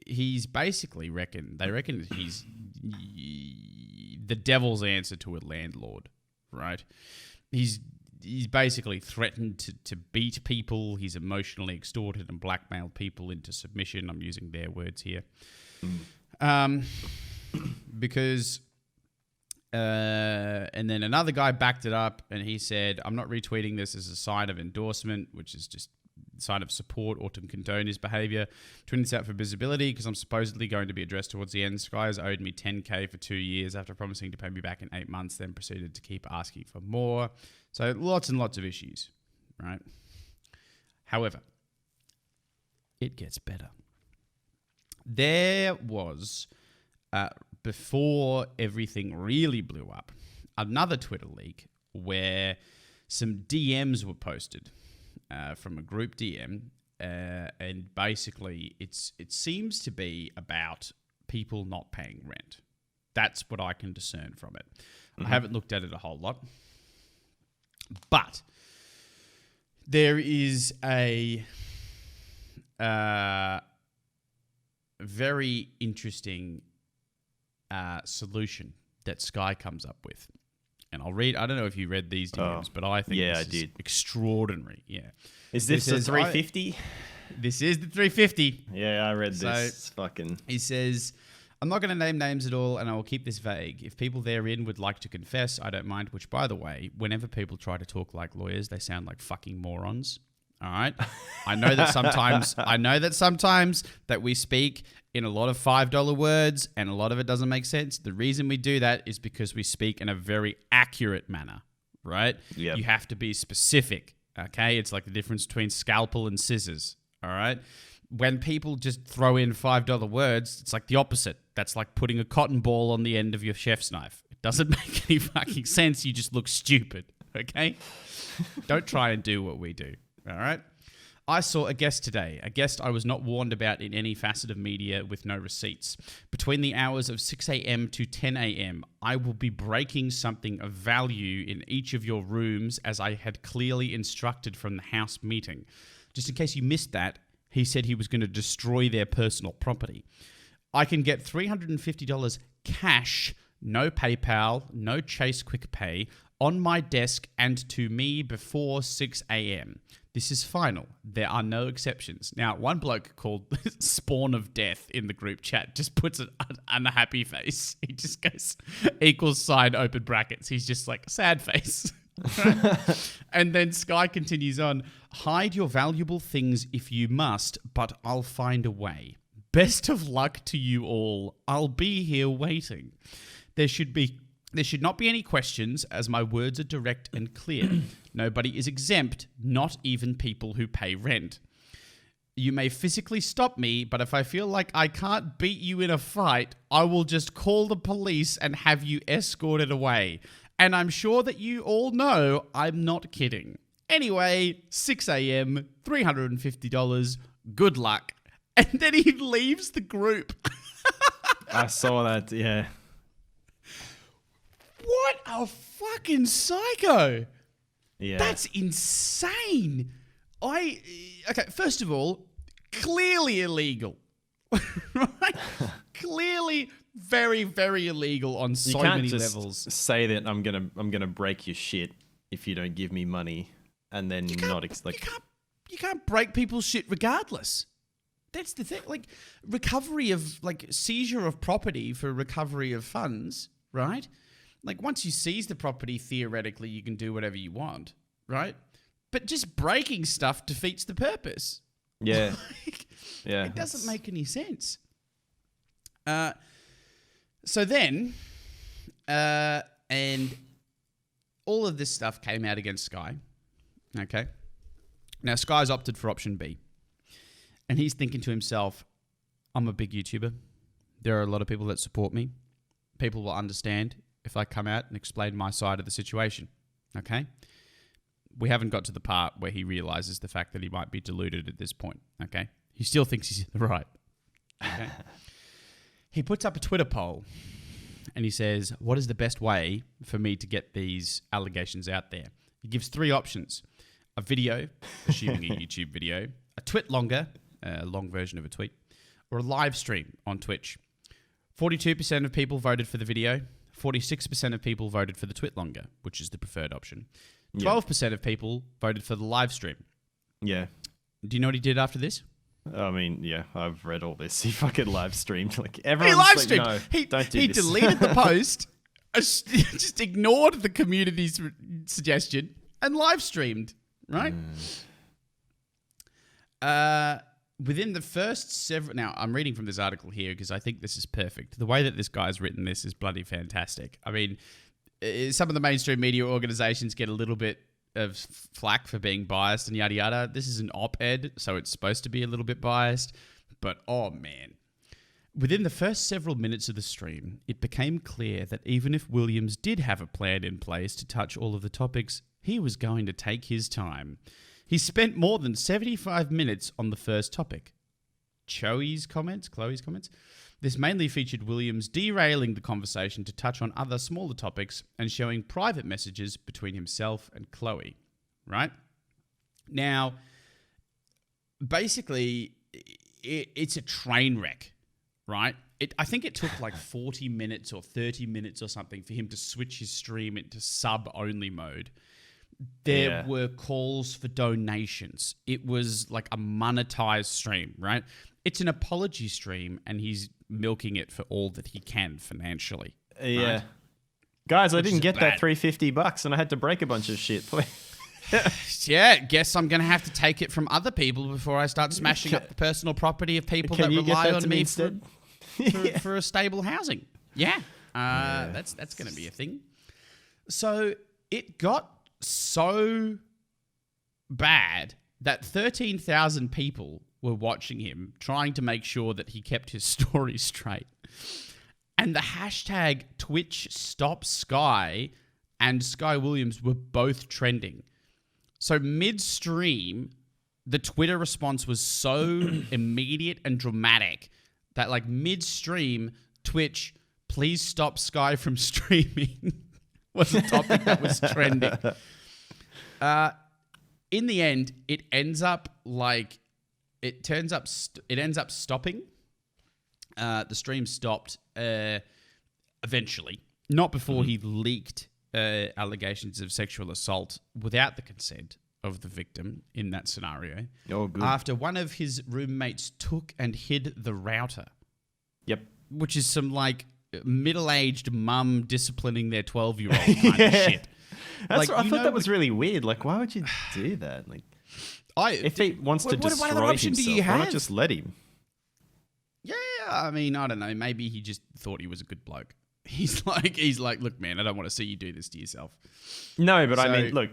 Speaker 1: he's basically they reckon that he's the devil's answer to a landlord, right? He's basically threatened to beat people. He's emotionally extorted and blackmailed people into submission. I'm using their words here. Because... and then another guy backed it up, and he said, I'm not retweeting this as a sign of endorsement, which is just a sign of support or to condone his behavior. Tweeting this out for visibility because I'm supposedly going to be addressed towards the end. Sky has owed me $10K for 2 years after promising to pay me back in 8 months, then proceeded to keep asking for more. So lots and lots of issues, right? However, it gets better. There was... before everything really blew up, another Twitter leak where some DMs were posted from a group DM, and basically it seems to be about people not paying rent. That's what I can discern from it. Mm-hmm. I haven't looked at it a whole lot, but there is a very interesting solution that Sky comes up with. And I'll read, I don't know if you read these DMs, but I think this is extraordinary. Yeah.
Speaker 2: Is this the 350?
Speaker 1: This is the 350.
Speaker 2: Yeah, I read this.
Speaker 1: He says, I'm not going to name names at all, and I will keep this vague. If people therein would like to confess, I don't mind, which, by the way, whenever people try to talk like lawyers, they sound like fucking morons. All right? I know that sometimes that we speak in a lot of $5 words, and a lot of it doesn't make sense. The reason we do that is because we speak in a very accurate manner, right?
Speaker 2: Yep.
Speaker 1: You have to be specific, okay? It's like the difference between scalpel and scissors, all right? When people just throw in $5 words, it's like the opposite. That's like putting a cotton ball on the end of your chef's knife. It doesn't make any fucking sense. You just look stupid, okay? Don't try and do what we do, all right? I saw a guest today, a guest I was not warned about in any facet of media with no receipts. Between the hours of 6 a.m. to 10 a.m., I will be breaking something of value in each of your rooms as I had clearly instructed from the house meeting. Just in case you missed that, he said he was going to destroy their personal property. I can get $350 cash, no PayPal, no Chase Quick Pay, on my desk and to me before 6 a.m. This is final. There are no exceptions. Now, one bloke called Spawn of Death in the group chat just puts an unhappy face. He just goes =, open brackets. He's just like, sad face. And then Sky continues on, hide your valuable things if you must, but I'll find a way. Best of luck to you all. I'll be here waiting. There should not be any questions, as my words are direct and clear. Nobody is exempt, not even people who pay rent. You may physically stop me, but if I feel like I can't beat you in a fight, I will just call the police and have you escorted away. And I'm sure that you all know I'm not kidding. Anyway, 6 a.m., $350, good luck. And then he leaves the group.
Speaker 2: I saw that, yeah.
Speaker 1: What a fucking psycho.
Speaker 2: Yeah.
Speaker 1: That's insane. Okay, first of all, clearly illegal. Right? Clearly very, very illegal on so many levels.
Speaker 2: Say that I'm gonna break your shit if you don't give me money, and then
Speaker 1: you can't break people's shit regardless. That's the thing. Like recovery of seizure of property for recovery of funds, right? Like once you seize the property, theoretically you can do whatever you want, right? But just breaking stuff defeats the purpose.
Speaker 2: Yeah. Yeah.
Speaker 1: It doesn't make any sense. So then, and all of this stuff came out against Sky. Okay. Now Sky's opted for option B. And he's thinking to himself, I'm a big YouTuber. There are a lot of people that support me. People will understand if I come out and explain my side of the situation. Okay? We haven't got to the part where he realizes the fact that he might be deluded at this point. Okay? He still thinks he's in the right. Okay? He puts up a Twitter poll. and he says, what is the best way for me to get these allegations out there? He gives 3 options. A video, assuming a YouTube video, a twit longer, a long version of a tweet, or a live stream on Twitch. 42% of people voted for the video. 46% of people voted for the twit longer, which is the preferred option. 12% of people voted for the live stream.
Speaker 2: Yeah.
Speaker 1: Do you know what he did after this?
Speaker 2: I mean, yeah, I've read all this. He fucking live streamed. Like, everyone's
Speaker 1: he live streamed.
Speaker 2: Like, no, don't do
Speaker 1: he
Speaker 2: this.
Speaker 1: Deleted the post, just ignored the community's suggestion, and live streamed, right? Within the first several... Now, I'm reading from this article here because I think this is perfect. The way that this guy's written this is bloody fantastic. I mean, some of the mainstream media organizations get a little bit of flack for being biased and yada yada. This is an op-ed, so it's supposed to be a little bit biased. But, oh man. Within the first several minutes of the stream, it became clear that even if Williams did have a plan in place to touch all of the topics, he was going to take his time. He spent more than 75 minutes on the first topic. Chloe's comments. This mainly featured Williams derailing the conversation to touch on other smaller topics and showing private messages between himself and Chloe, right? Now, basically, it's a train wreck, right? I think it took like 40 minutes or 30 minutes or something for him to switch his stream into sub-only mode. There were calls for donations. It was like a monetized stream, right? It's an apology stream, and he's milking it for all that he can financially.
Speaker 2: Yeah.
Speaker 1: Right?
Speaker 2: Guys, I didn't get that $350 and I had to break a bunch of shit.
Speaker 1: Yeah, guess I'm going to have to take it from other people before I start smashing up the personal property of people that rely on me for a stable housing. Yeah. That's going to be a thing. So it got so bad that 13,000 people were watching him, trying to make sure that he kept his story straight. And the hashtag Twitch Stop Sky and Sky Williams were both trending. So mid-stream, the Twitter response was so immediate and dramatic that like mid-stream, Twitch, please stop Sky from streaming was a topic that was trending. In the end, it ends up like... It ends up stopping. The stream stopped eventually, not before he leaked allegations of sexual assault without the consent of the victim in that scenario.
Speaker 2: Oh, good.
Speaker 1: After one of his roommates took and hid the router.
Speaker 2: Yep.
Speaker 1: Which is some like middle-aged mum disciplining their 12-year-old kind of shit.
Speaker 2: I thought that was really weird. Like, why would you do that? Like... if he wants to destroy himself, why not just let him?
Speaker 1: Yeah, I mean, I don't know. Maybe he just thought he was a good bloke. He's like, look, man, I don't want to see you do this to yourself.
Speaker 2: No, but I mean, look,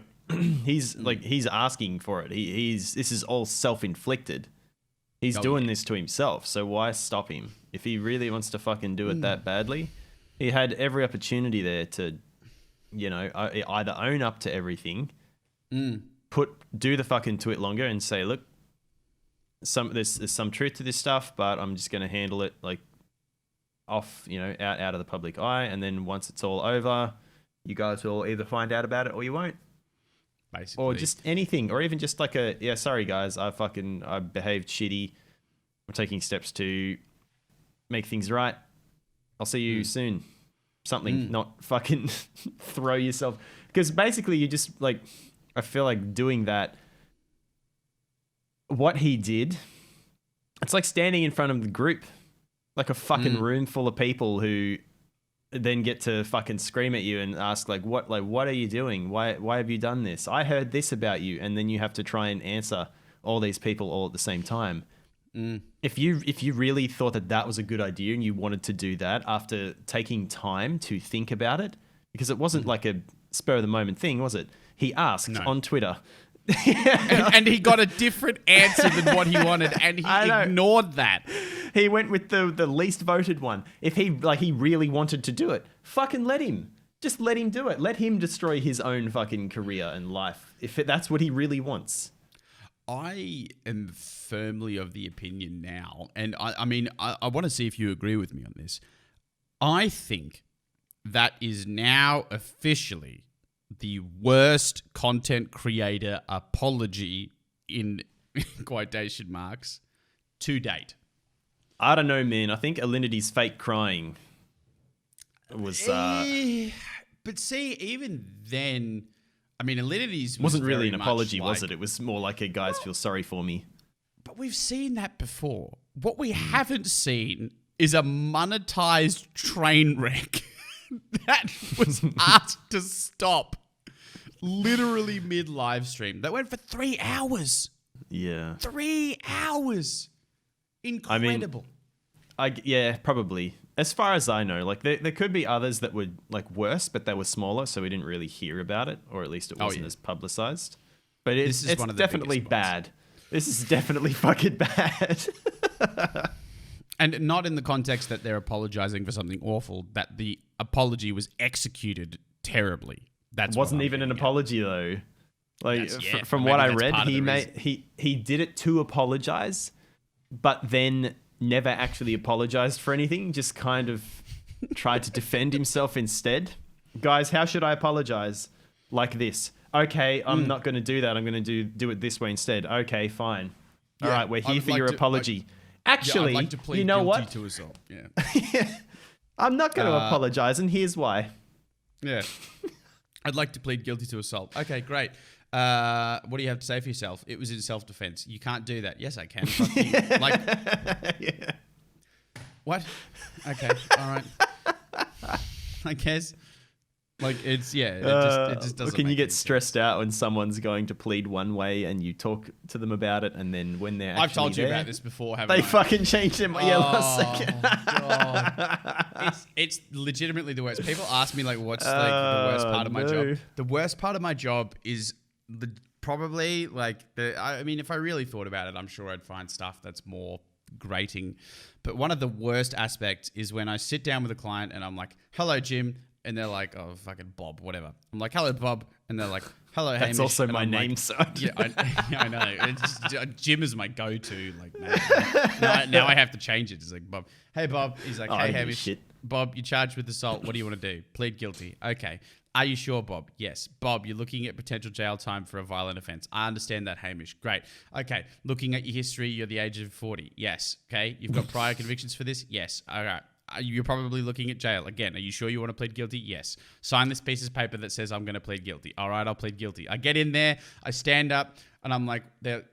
Speaker 2: he's asking for it. This is all self-inflicted. He's doing this to himself. So why stop him? If he really wants to fucking do it that badly, he had every opportunity there to, either own up to everything. Do the fucking twit longer and say, look, there's some truth to this stuff, but I'm just going to handle it like off, out of the public eye. And then once it's all over, you guys will either find out about it or you won't.
Speaker 1: Basically.
Speaker 2: Or just anything, or even just like sorry guys, I behaved shitty. I'm taking steps to make things right. I'll see you soon. Something, not fucking throw yourself. Because basically you just like... I feel like doing that, what he did, it's like standing in front of the group, like a fucking room full of people who then get to fucking scream at you and ask what are you doing? Why have you done this? I heard this about you. And then you have to try and answer all these people all at the same time. If you really thought that was a good idea and you wanted to do that after taking time to think about it, because it wasn't like a spur of the moment thing, was it? He asked on Twitter.
Speaker 1: and he got a different answer than what he wanted, and he ignored that.
Speaker 2: He went with the least voted one. If he really wanted to do it, fucking let him. Just let him do it. Let him destroy his own fucking career and life, if that's what he really wants.
Speaker 1: I am firmly of the opinion now, and I mean, I want to see if you agree with me on this. I think that is now officially the worst content creator apology in quotation marks to date.
Speaker 2: I don't know, man. I think Alinity's fake crying was...
Speaker 1: But see, even then, I mean, Alinity's
Speaker 2: wasn't really an apology,
Speaker 1: like,
Speaker 2: was it? It was more like a guys feel sorry for me.
Speaker 1: But we've seen that before. What we haven't seen is a monetized train wreck that was asked to stop literally mid live stream. That went for 3 hours.
Speaker 2: Yeah.
Speaker 1: 3 hours. Incredible.
Speaker 2: Yeah, probably. As far as I know, like there could be others that were like worse, but they were smaller, so we didn't really hear about it, or at least it wasn't as publicized. But it's definitely bad. This is definitely fucking bad.
Speaker 1: And not in the context that they're apologizing for something awful, that the apology was executed terribly. That
Speaker 2: wasn't even an apology though. Like from what I read, he did it to apologize, but then never actually apologized for anything. Just kind of tried to defend himself instead. Guys, how should I apologize? Like this. Okay, I'm not going to do that. I'm going to do it this way instead. Okay, fine. All right, we're here for your apology. Actually,
Speaker 1: I'd like to plead
Speaker 2: you know
Speaker 1: guilty
Speaker 2: what?
Speaker 1: To assault. Yeah.
Speaker 2: I'm not going to apologize, and here's why.
Speaker 1: Yeah. I'd like to plead guilty to assault. Okay, great. What do you have to say for yourself? It was in self-defense. You can't do that. Yes, I can. Fuck you. Like,
Speaker 2: Yeah.
Speaker 1: what? Okay, all right. I guess. Like, it's, it just doesn't.
Speaker 2: Can you get stressed out when someone's going to plead one way and you talk to them about it, and then when they're
Speaker 1: I've told you
Speaker 2: there,
Speaker 1: about this before, haven't
Speaker 2: they
Speaker 1: I?
Speaker 2: fucking changed their mind last second.
Speaker 1: God. It's legitimately the worst. People ask me, like, what's like the worst part of my job? The worst part of my job is probably like I mean, if I really thought about it, I'm sure I'd find stuff that's more grating. But one of the worst aspects is when I sit down with a client and I'm like, "Hello, Jim." And they're like, "Oh, fucking Bob, whatever." I'm like, "Hello, Bob." And they're like, "Hello, Hamish."
Speaker 2: That's also
Speaker 1: and
Speaker 2: my
Speaker 1: I'm
Speaker 2: name,
Speaker 1: like,
Speaker 2: so.
Speaker 1: Yeah, I know. It's just, Jim is my go-to. Like, now I have to change it. It's like, Bob. Hey, Bob. He's like, "Hey, Hamish.
Speaker 2: Shit.
Speaker 1: Bob, you're charged with assault. What do you want to do? Plead guilty. Okay. Are you sure, Bob? Yes. Bob, you're looking at potential jail time for a violent offense. I understand that, Hamish. Great. Okay. Looking at your history, you're the age of 40. Yes. Okay. You've got prior convictions for this? Yes. All right. You're probably looking at jail. Again, are you sure you want to plead guilty? Yes. Sign this piece of paper that says I'm going to plead guilty. All right, I'll plead guilty. I get in there, I stand up, and I'm like, the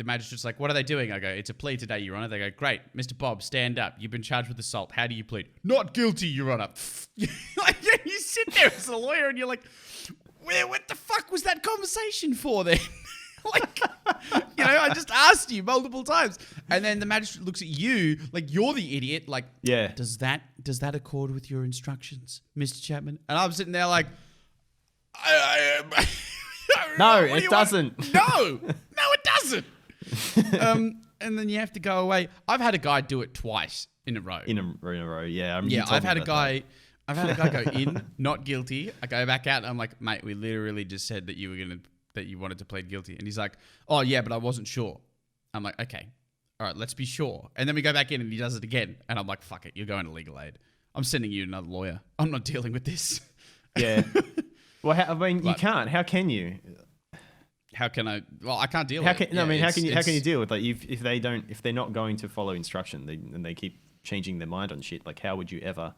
Speaker 1: magistrate's like, "What are they doing?" I go, "It's a plea today, Your Honor." They go, "Great. Mr. Bob, stand up. You've been charged with assault. How do you plead?" "Not guilty, Your Honor." Like, you sit there as a lawyer and you're like, what the fuck was that conversation for then? Like, I just asked you multiple times. And then the magistrate looks at you like you're the idiot. Like,
Speaker 2: Yeah.
Speaker 1: Does that accord with your instructions, Mr. Chapman? And I'm sitting there like,
Speaker 2: No, it doesn't.
Speaker 1: No, it doesn't. And then you have to go away. I've had a guy do it twice in a row.
Speaker 2: In a row, yeah.
Speaker 1: I've had a guy go in, not guilty. I go back out and I'm like, "Mate, we literally just said that you wanted to plead guilty." And he's like, "Oh yeah, but I wasn't sure." I'm like, "Okay, all right, let's be sure." And then we go back in and he does it again. And I'm like, "Fuck it, you're going to legal aid. I'm sending you another lawyer. I'm not dealing with this."
Speaker 2: Yeah. Well, you can't. How can you?
Speaker 1: How can I? Well, I can't deal with it.
Speaker 2: How can you deal with that if they're not going to follow instruction and they keep changing their mind on shit? Like, how would you ever?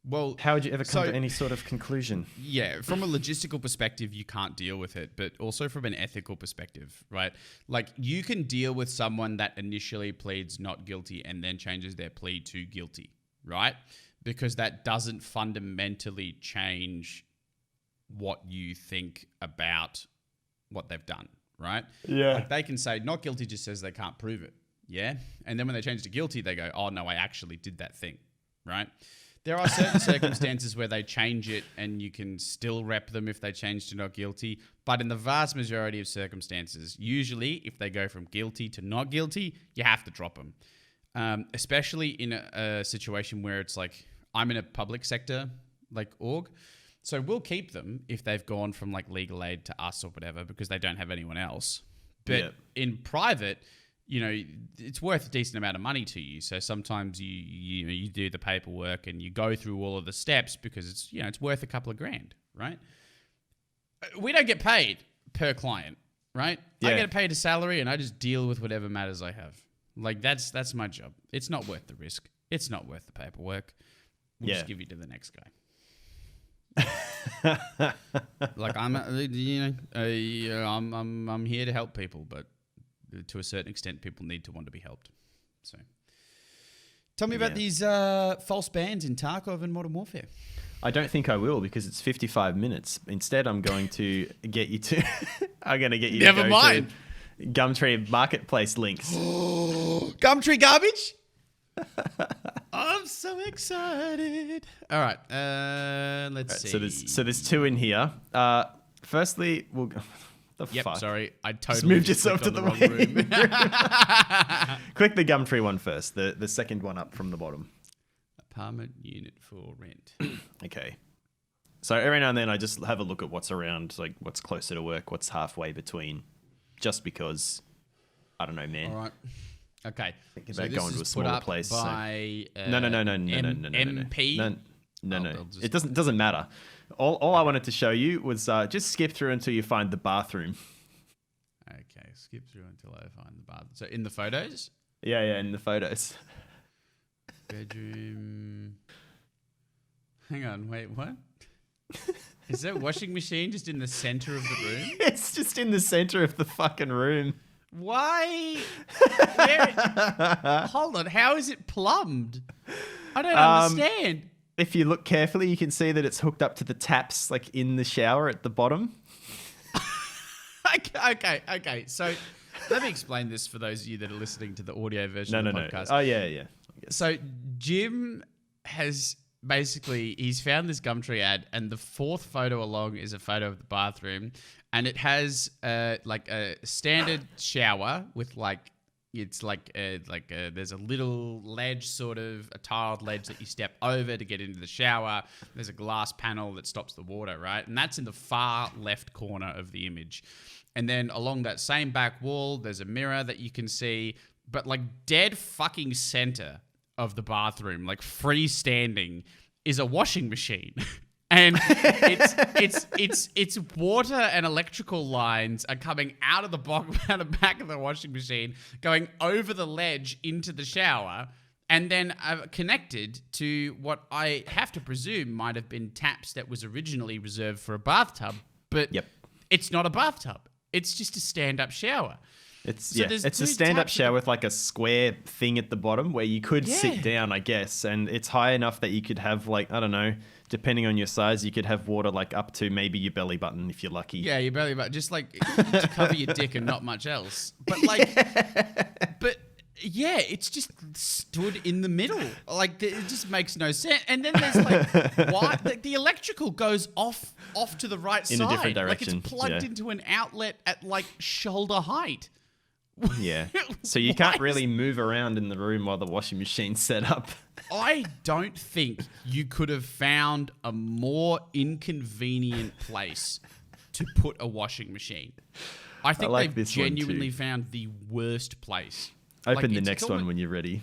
Speaker 1: Well,
Speaker 2: how would you ever come to any sort of conclusion?
Speaker 1: Yeah, from a logistical perspective, you can't deal with it, but also from an ethical perspective, right? Like, you can deal with someone that initially pleads not guilty and then changes their plea to guilty, right? Because that doesn't fundamentally change what you think about what they've done, right?
Speaker 2: Yeah.
Speaker 1: Like, they can say not guilty just says they can't prove it, yeah? And then when they change to guilty, they go, "Oh, no, I actually did that thing," right? There are certain circumstances where they change it and you can still rep them if they change to not guilty. But in the vast majority of circumstances, usually if they go from guilty to not guilty, you have to drop them. Especially in a situation where it's like, I'm in a public sector like org. So we'll keep them if they've gone from like legal aid to us or whatever because they don't have anyone else. But in private, it's worth a decent amount of money to you. So sometimes you do the paperwork and you go through all of the steps because it's worth a couple of grand, right? We don't get paid per client, right?
Speaker 2: Yeah.
Speaker 1: I get paid a salary and I just deal with whatever matters I have. Like that's my job. It's not worth the risk. It's not worth the paperwork. We'll just give you to the next guy. Like I'm here to help people, but to a certain extent, people need to want to be helped. So, tell me about these false bans in Tarkov and Modern Warfare.
Speaker 2: I don't think I will because it's 55 minutes. Instead, I'm going to get you to. I'm going to get you
Speaker 1: Never
Speaker 2: to go
Speaker 1: mind.
Speaker 2: to Gumtree Marketplace links.
Speaker 1: Gumtree garbage. I'm so excited. All right, let's see.
Speaker 2: So there's two in here. Firstly, we'll. Fuck?
Speaker 1: Sorry. I totally
Speaker 2: just moved yourself to the
Speaker 1: wrong
Speaker 2: room.
Speaker 1: room.
Speaker 2: Click the Gumtree one first, the second one up from the bottom.
Speaker 1: Apartment unit for rent.
Speaker 2: Okay. So every now and then I just have a look at what's around, like what's closer to work, what's halfway between, just because, I don't know, man.
Speaker 1: All right. Okay.
Speaker 2: Thinking about going to a smaller place.
Speaker 1: By,
Speaker 2: No.
Speaker 1: MP?
Speaker 2: No. It doesn't matter. All I wanted to show you was just skip through until you find the bathroom.
Speaker 1: Okay, skip through until I find the bathroom. So in the photos?
Speaker 2: Yeah, in the photos.
Speaker 1: Bedroom. Hang on, wait, what? Is that washing machine just in the center of the room?
Speaker 2: It's just in the center of the fucking room.
Speaker 1: Why? Hold on, how is it plumbed? I don't understand.
Speaker 2: If you look carefully, you can see that it's hooked up to the taps, like in the shower at the bottom.
Speaker 1: Okay. So let me explain this for those of you that are listening to the audio version of the podcast.
Speaker 2: Oh, yeah.
Speaker 1: So Jim has he's found this Gumtree ad, and the fourth photo along is a photo of the bathroom, and it has like a standard shower with there's a little ledge, sort of a tiled ledge that you step over to get into the shower. There's a glass panel that stops the water, right? And that's in the far left corner of the image. And then along that same back wall, there's a mirror that you can see, but like dead fucking center of the bathroom, like freestanding, is a washing machine. And it's water and electrical lines are coming out of the back of the washing machine, going over the ledge into the shower, and then connected to what I have to presume might have been taps that was originally reserved for a bathtub, but It's not a bathtub. It's just a stand-up shower.
Speaker 2: It's a stand-up shower with like a square thing at the bottom where you could sit down, I guess, and it's high enough that you could have, like, I don't know, depending on your size, you could have water like up to maybe your belly button if you're lucky.
Speaker 1: Yeah, your belly button, just like to cover your dick and not much else. But like, it's just stood in the middle. Like, it just makes no sense. And then there's like, why the electrical goes off to the right side,
Speaker 2: in a different direction.
Speaker 1: Like it's plugged into an outlet at like shoulder height.
Speaker 2: Yeah. So you can't really move around in the room while the washing machine's set up.
Speaker 1: I don't think you could have found a more inconvenient place to put a washing machine. I think they've genuinely found the worst place.
Speaker 2: Open the next one when you're ready.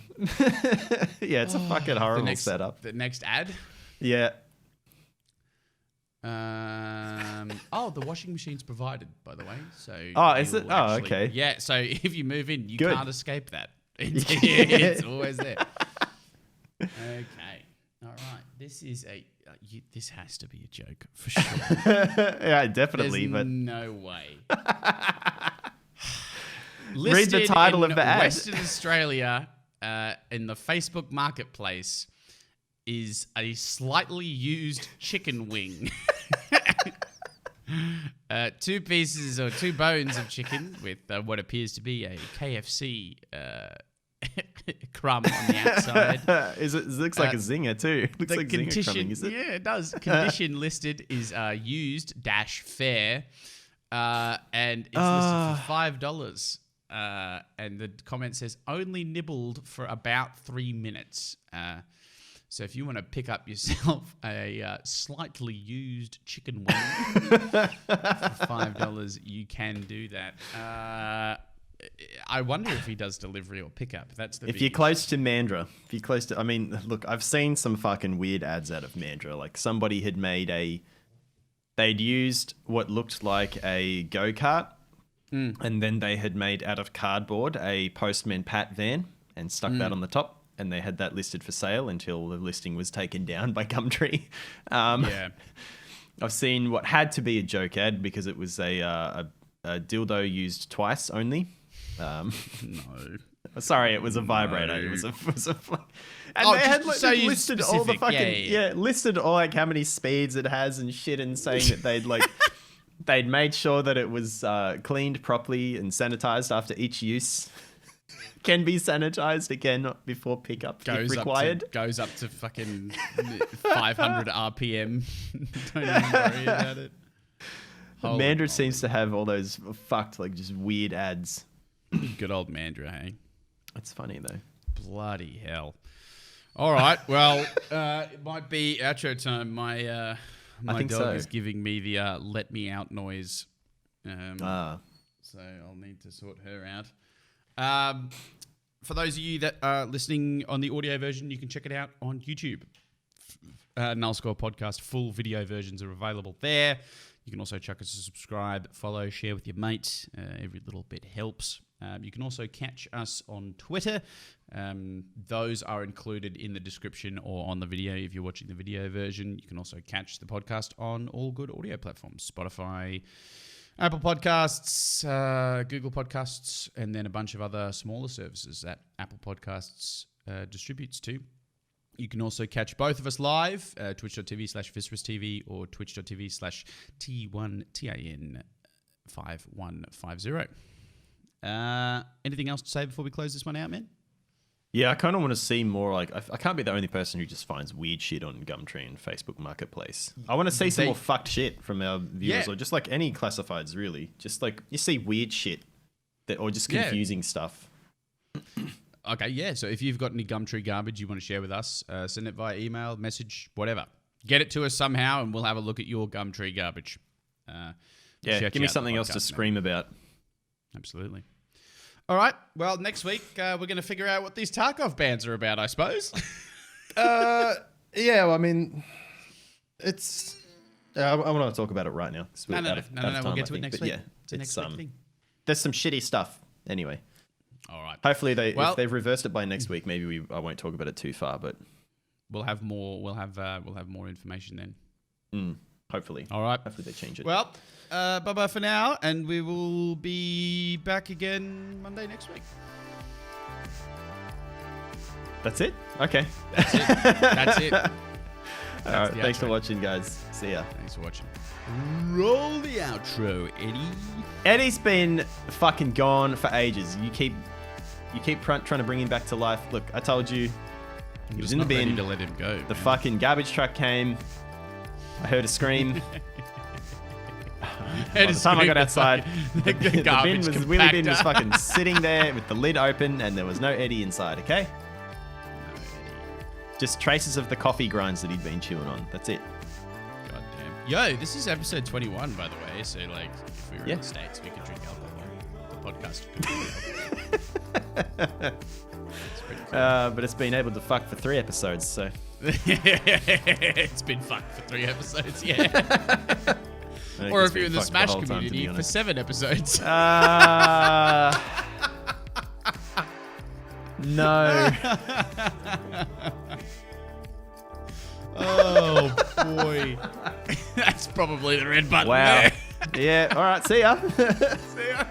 Speaker 2: Yeah, it's a fucking horrible setup.
Speaker 1: The next ad?
Speaker 2: Yeah.
Speaker 1: The washing machine's provided, by the way. So
Speaker 2: is it? Okay.
Speaker 1: Yeah, so if you move in, you can't escape that. It's always there. Okay. All right. This is this has to be a joke for sure.
Speaker 2: Yeah, definitely.
Speaker 1: There's
Speaker 2: but
Speaker 1: no way.
Speaker 2: Read the title of the ad.
Speaker 1: Western Australia, in the Facebook Marketplace, is a slightly used chicken wing. 2 pieces or 2 bones of chicken with what appears to be a KFC crumb on the outside.
Speaker 2: It looks like a zinger too. Looks like zinger crumbing, is it?
Speaker 1: Yeah, it does. Condition listed is used -fair, and it's listed for $5. And the comment says only nibbled for about 3 minutes. So if you want to pick up yourself a slightly used chicken wing for $5, you can do that. I wonder if he does delivery or pickup. That's the
Speaker 2: if you're close to Mandurah, I mean, look, I've seen some fucking weird ads out of Mandurah. Like somebody had made they'd used what looked like a go-kart, and then they had made out of cardboard a Postman Pat van and stuck that on the top. And they had that listed for sale until the listing was taken down by Gumtree.
Speaker 1: Yeah.
Speaker 2: I've seen what had to be a joke ad because it was a dildo used twice only.
Speaker 1: No.
Speaker 2: Sorry, it was a vibrator.
Speaker 1: No.
Speaker 2: It was a and
Speaker 1: Oh,
Speaker 2: they
Speaker 1: just
Speaker 2: had
Speaker 1: to say you
Speaker 2: listed all the
Speaker 1: specific.
Speaker 2: fucking listed all like how many speeds it has and shit, and saying that they'd made sure that it was cleaned properly and sanitized after each use. Can be sanitized again before pickup if required.
Speaker 1: Goes up to fucking 500 RPM. Don't even worry about it.
Speaker 2: Mandurah seems to have all those fucked, like, just weird ads.
Speaker 1: Good old Mandurah, hey?
Speaker 2: It's funny, though.
Speaker 1: Bloody hell. All right, well, it might be outro time. My dog is giving me the let me out noise. So I'll need to sort her out. For those of you that are listening on the audio version, you can check it out on YouTube. NULLSCORE Podcast, full video versions are available there. You can also chuck us a subscribe, follow, share with your mates. Every little bit helps. You can also catch us on Twitter. Those are included in the description or on the video if you're watching the video version. You can also catch the podcast on all good audio platforms, Spotify, Apple Podcasts, Google Podcasts, and then a bunch of other smaller services that Apple Podcasts distributes to. You can also catch both of us live, twitch.tv/ViscerusTV or twitch.tv/T1TIN5150. Anything else to say before we close this one out, man?
Speaker 2: Yeah, I kind of want to see more, like, I can't be the only person who just finds weird shit on Gumtree and Facebook Marketplace. I want to see some more fucked shit from our viewers, or just like any classifieds, really. Just like, you see weird shit or just confusing stuff.
Speaker 1: Okay, yeah. So if you've got any Gumtree garbage you want to share with us, send it via email, message, whatever. Get it to us somehow and we'll have a look at your Gumtree garbage.
Speaker 2: Give me something else to scream about.
Speaker 1: Absolutely. All right. Well, next week, we're going to figure out what these Tarkov bans are about, I suppose.
Speaker 2: Yeah, well, I mean, it's... I want to talk about it right now.
Speaker 1: No. We'll get to it next week. Yeah, it's a next week thing.
Speaker 2: There's some shitty stuff. Anyway.
Speaker 1: All right.
Speaker 2: Hopefully, if they've reversed it by next week, maybe I won't talk about it too far, but...
Speaker 1: We'll have more information then.
Speaker 2: Hopefully.
Speaker 1: All right.
Speaker 2: Hopefully they change it.
Speaker 1: Well, bye-bye for now, and we will be back again Monday next week.
Speaker 2: That's it? Okay.
Speaker 1: That's it.
Speaker 2: All right. Thanks for watching, guys. See ya.
Speaker 1: Thanks for watching. Roll the outro, Eddie.
Speaker 2: Eddie's been fucking gone for ages. You keep trying to bring him back to life. Look, I told you. He was in the bin.
Speaker 1: To let him go.
Speaker 2: The fucking garbage truck came. I heard a scream. By the time I got outside, the wheelie bin was fucking sitting there with the lid open, and there was no Eddie inside. Okay.
Speaker 1: No Eddie.
Speaker 2: Just traces of the coffee grinds that he'd been chewing on. That's it.
Speaker 1: God damn. Yo, this is episode 21, by the way. So, like, if we were in the States, we could drink alcohol. The podcast could be alcohol.
Speaker 2: But it's been able to fuck for 3 episodes, so.
Speaker 1: It's been fucked for 3 episodes, yeah. Or if you're in the Smash community, for 7 episodes.
Speaker 2: No.
Speaker 1: Oh, boy. That's probably the red button.
Speaker 2: Wow.
Speaker 1: There.
Speaker 2: Yeah, all right, see ya.
Speaker 1: See ya.